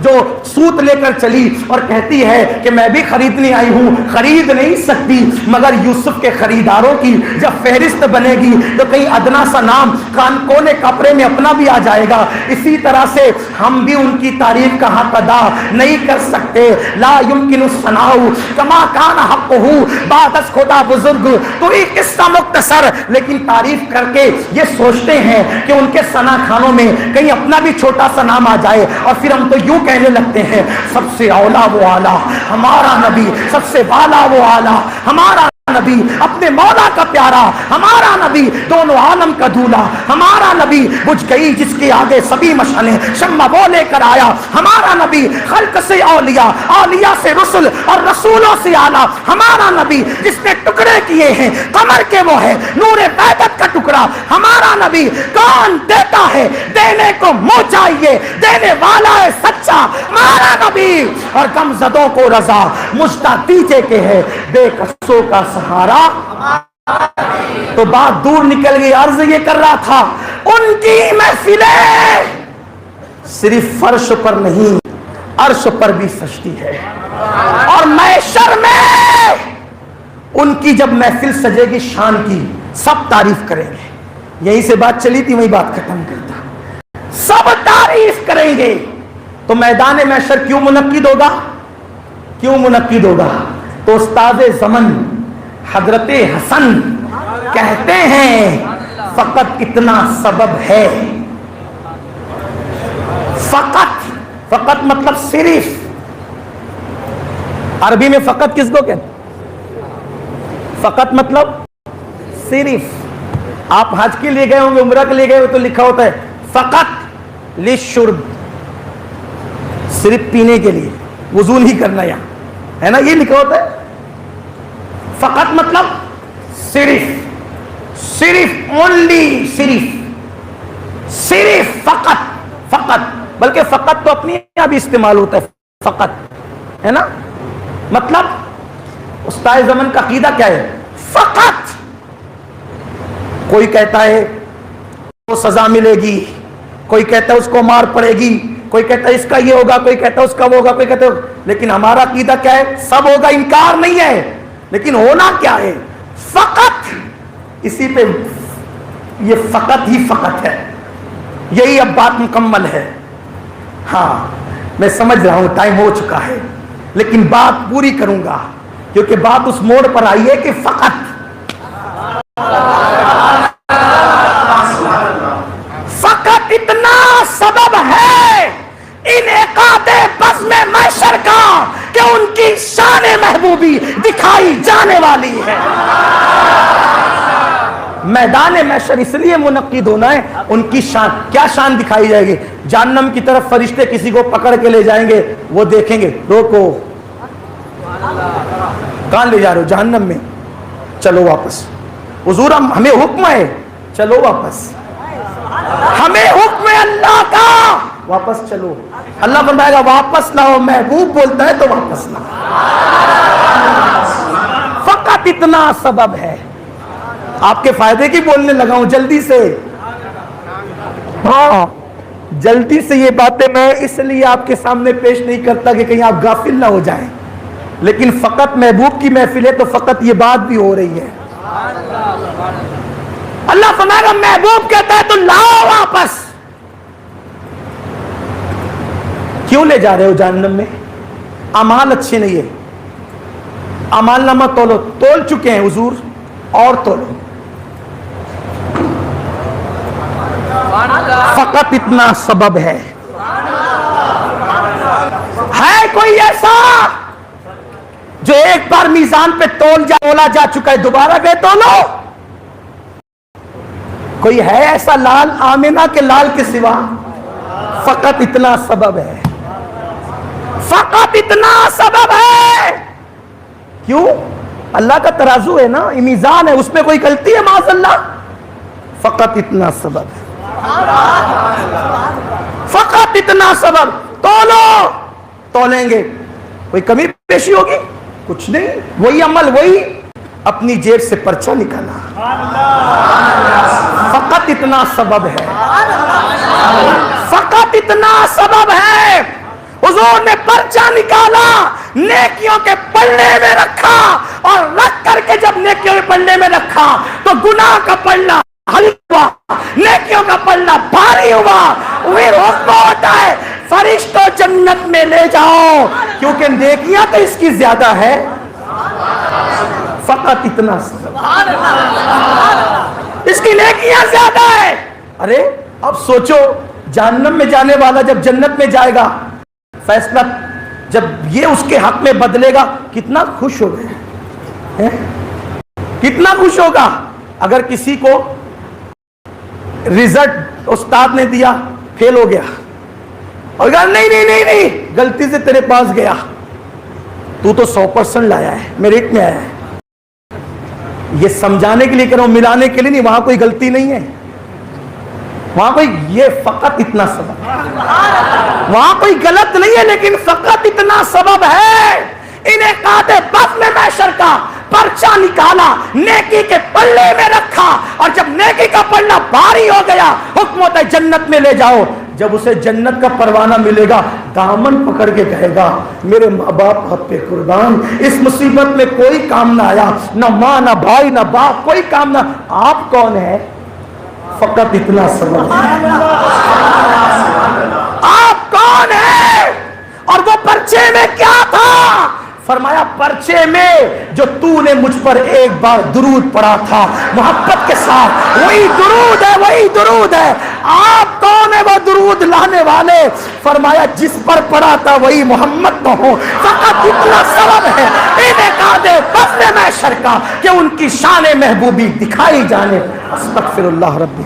جو سوت لے کر چلی اور کہتی ہے کہ میں بھی خریدنے آئی ہوں، خرید نہیں سکتی، مگر یوسف کے خریداروں کی جب فہرست بنے گی تو کہیں ادنا سا نام کان کونے کپڑے میں اپنا بھی آ جائے گا. اسی طرح سے ہم بھی ان کی تعریف کا حق ادا نہیں کر سکتے. لا یمکن الثناء کما کان حقہ بعد از خدا بزرگ. تو ایک قصہ مختصر، لیکن تعریف کر کے یہ سوچتے ہیں کہ ان کے ثنا خانوں میں کہیں اپنا بھی چھوٹا سا نام آ جائے، اور پھر ہم تو یوں کہنے لگتے ہیں سب سے اولا وہ آلہ ہمارا نبی، سب سے والا وہ آلہ ہمارا نبی اپنے مولا کا پیارا، ہمارا نبی دونوں عالم کا دولہا، ہمارا نبی بجھ گئی جس کے آگے سبھی مشعلیں، شمع وہ لے کر آیا، ہمارا نبی خلق سے اولیاء، اولیاء سے رسل اور رسولوں سے اعلیٰ، ہمارا نبی جس نے ٹکڑے کیے ہیں قمر کے وہ ہے نور وحدت کا ٹکڑا، ہمارا نبی کون دیتا ہے دینے کو منہ چاہیے، دینے والا ہے سچا ہمارا نبی، اور غم زدوں کو رضا مجھتا دیجے کے ہے بے کسوں کا سہارا۔ تو بات دور نکل گئی، عرض یہ کر رہا تھا ان کی محفلیں صرف فرش پر نہیں عرش پر بھی سجتی ہے، اور محشر میں ان کی جب محفل سجے گی شان کی سب تعریف کریں گے۔ یہیں سے بات چلی تھی، وہی بات ختم کرتا، سب تعریف کریں گے۔ تو میدان محشر کیوں منعقد ہوگا؟ کیوں منعقد ہوگا؟ تو استاد زمن حضرت حسن کہتے ہیں فقط اتنا سبب ہے، فقط مطلب صرف، عربی میں فقط کس کو کہتے؟ فقط مطلب صرف۔ آپ حج کے لیے گئے ہوں گے، عمرہ کے لیے گئے ہو تو لکھا ہوتا ہے فقط للشرب، صرف پینے کے لیے، وضو نہیں کرنا، یہاں ہے نا یہ لکھا ہوتا ہے۔ فقط مطلب صرف اونلی، صرف فقط، بلکہ فقط تو اپنی یہاں بھی استعمال ہوتا ہے، فقط ہے نا، مطلب استاد زمن کا عقیدہ کیا ہے؟ فقط۔ کوئی کہتا ہے وہ سزا ملے گی، کوئی کہتا ہے اس کو مار پڑے گی، کوئی کہتا ہے اس کا یہ ہوگا، کوئی کہتا ہے اس کا وہ ہوگا، کوئی کہتا ہے، لیکن ہمارا عقیدہ کیا ہے؟ سب ہوگا، انکار نہیں ہے، لیکن ہونا کیا ہے؟ فقط۔ اسی پہ یہ فقط ہی فقط ہے، یہی اب بات مکمل ہے۔ ہاں میں سمجھ رہا ہوں ٹائم ہو چکا ہے، لیکن بات پوری کروں گا کیونکہ بات اس موڑ پر آئی ہے کہ فقط اتنا سبب ہے انعقاد بزم محشر کا کہ ان کی شان محبوبی دکھائی جانے والی ہے۔ میدان محشر اس لیے منعقد ہونا ہے، ان کی شان، کیا شان دکھائی جائے گی؟ جہنم کی طرف فرشتے کسی کو پکڑ کے لے جائیں گے، وہ دیکھیں گے، روکو کہاں لے جا رہے ہو؟ جہنم میں، چلو واپس۔ حضور ہمیں حکم ہے، چلو واپس، ہمیں حکم ہے اللہ کا، واپس چلو۔ اللہ فرمائے گا واپس لاؤ، محبوب بولتا ہے تو واپس لاؤ۔ فقط اتنا سبب ہے۔ آپ کے فائدے کی بولنے لگا ہوں جلدی سے، ہاں جلدی سے یہ باتیں میں اس لیے آپ کے سامنے پیش نہیں کرتا کہ کہیں آپ غافل نہ ہو جائیں، لیکن فقط محبوب کی محفل ہے تو فقط یہ بات بھی ہو رہی ہے۔ اللہ فرمائے گا محبوب کہتا ہے تو لاؤ واپس۔ کیوں لے جا رہے ہو جہنم میں؟ اعمال اچھے نہیں ہے، اعمال نامہ تولو، تول چکے ہیں حضور، اور تولو۔ فقط اتنا سبب ہے کوئی ایسا جو ایک بار میزان پہ تولا جا چکا ہے، دوبارہ گئے تولو؟ کوئی ہے ایسا لال آمنہ کے لال کے سوا؟ فقط اتنا سبب ہے، فقط اتنا سبب ہے۔ کیوں؟ اللہ کا ترازو ہے نا، میزان ہے، اس میں کوئی غلطی ہے معاذ اللہ؟ فقط اتنا سبب ہے، فقط اتنا سبب۔ تولو، تولیں گے، کوئی کمی پیشی ہوگی؟ کچھ نہیں، وہی عمل، وہی اپنی جیب سے پرچہ نکالا۔ فقط اتنا سبب ہے، فقط اتنا سبب ہے۔ حضور نے پرچہ نکالا، نیکیوں کے پلڑے میں رکھا، اور رکھ کر کے جب نیکیوں کے پلڑے میں رکھا تو گناہ کا پلڑا ہلکا، نیکیوں کا پلڑا بھاری ہوا۔ پھر حکم ہوتا ہے فرشتوں جنت میں لے جاؤ، کیونکہ نیکیاں تو اس کی زیادہ ہے۔ فقط اتنا سبب، اس کی نیکیاں زیادہ ہے۔ ارے اب سوچو، جہنم میں جانے والا جب جنت میں جائے گا، فیصلہ جب یہ اس کے حق میں بدلے گا، کتنا خوش ہو گئے ہیں۔ کتنا خوش ہوگا اگر کسی کو رزلٹ استاد نے دیا فیل ہو گیا اور کہا نہیں نہیں نہیں نہیں غلطی سے تیرے پاس گیا, تو 100% لایا ہے, میرٹ میں آیا ہے. یہ سمجھانے کے لیے کہہ رہا ہوں, ملانے کے لیے نہیں. وہاں کوئی غلطی نہیں ہے, وہاں کوئی, یہ فقط اتنا سبب, وہاں کوئی غلط نہیں ہے لیکن فقط اتنا سبب ہے. انہیں کہتے بس میں محشر کا پرچہ نکالا, نیکی کے پلے میں رکھا, اور جب نیکی کا پلہ بھاری ہو گیا حکم ہوتا ہے جنت میں لے جاؤ. جب اسے جنت کا پروانہ ملے گا دامن پکڑ کے کہے گا میرے ماں باپ آپ پہ قربان, اس مصیبت میں کوئی کام نہ آیا, نہ ماں نہ بھائی نہ باپ, کوئی کام نہ. آپ کون ہے؟ فقط اتنا سبب ہے. آپ کون ہے؟ اور وہ پرچے میں کیا تھا؟ فرمایا پرچے میں جو تو نے مجھ پر ایک بار درود پڑھا تھا محبت کے ساتھ, وہی درود ہے, وہی درود ہے. آپ کون ہے وہ درود لانے والے؟ فرمایا جس پر پڑھا تھا وہی محمد تو ہوں. فقط اتنا سبب ہے. انہیں کہا دے بس میں محشر کا کہ ان کی شان محبوبی دکھائی جانے. استغفر اللہ ربی.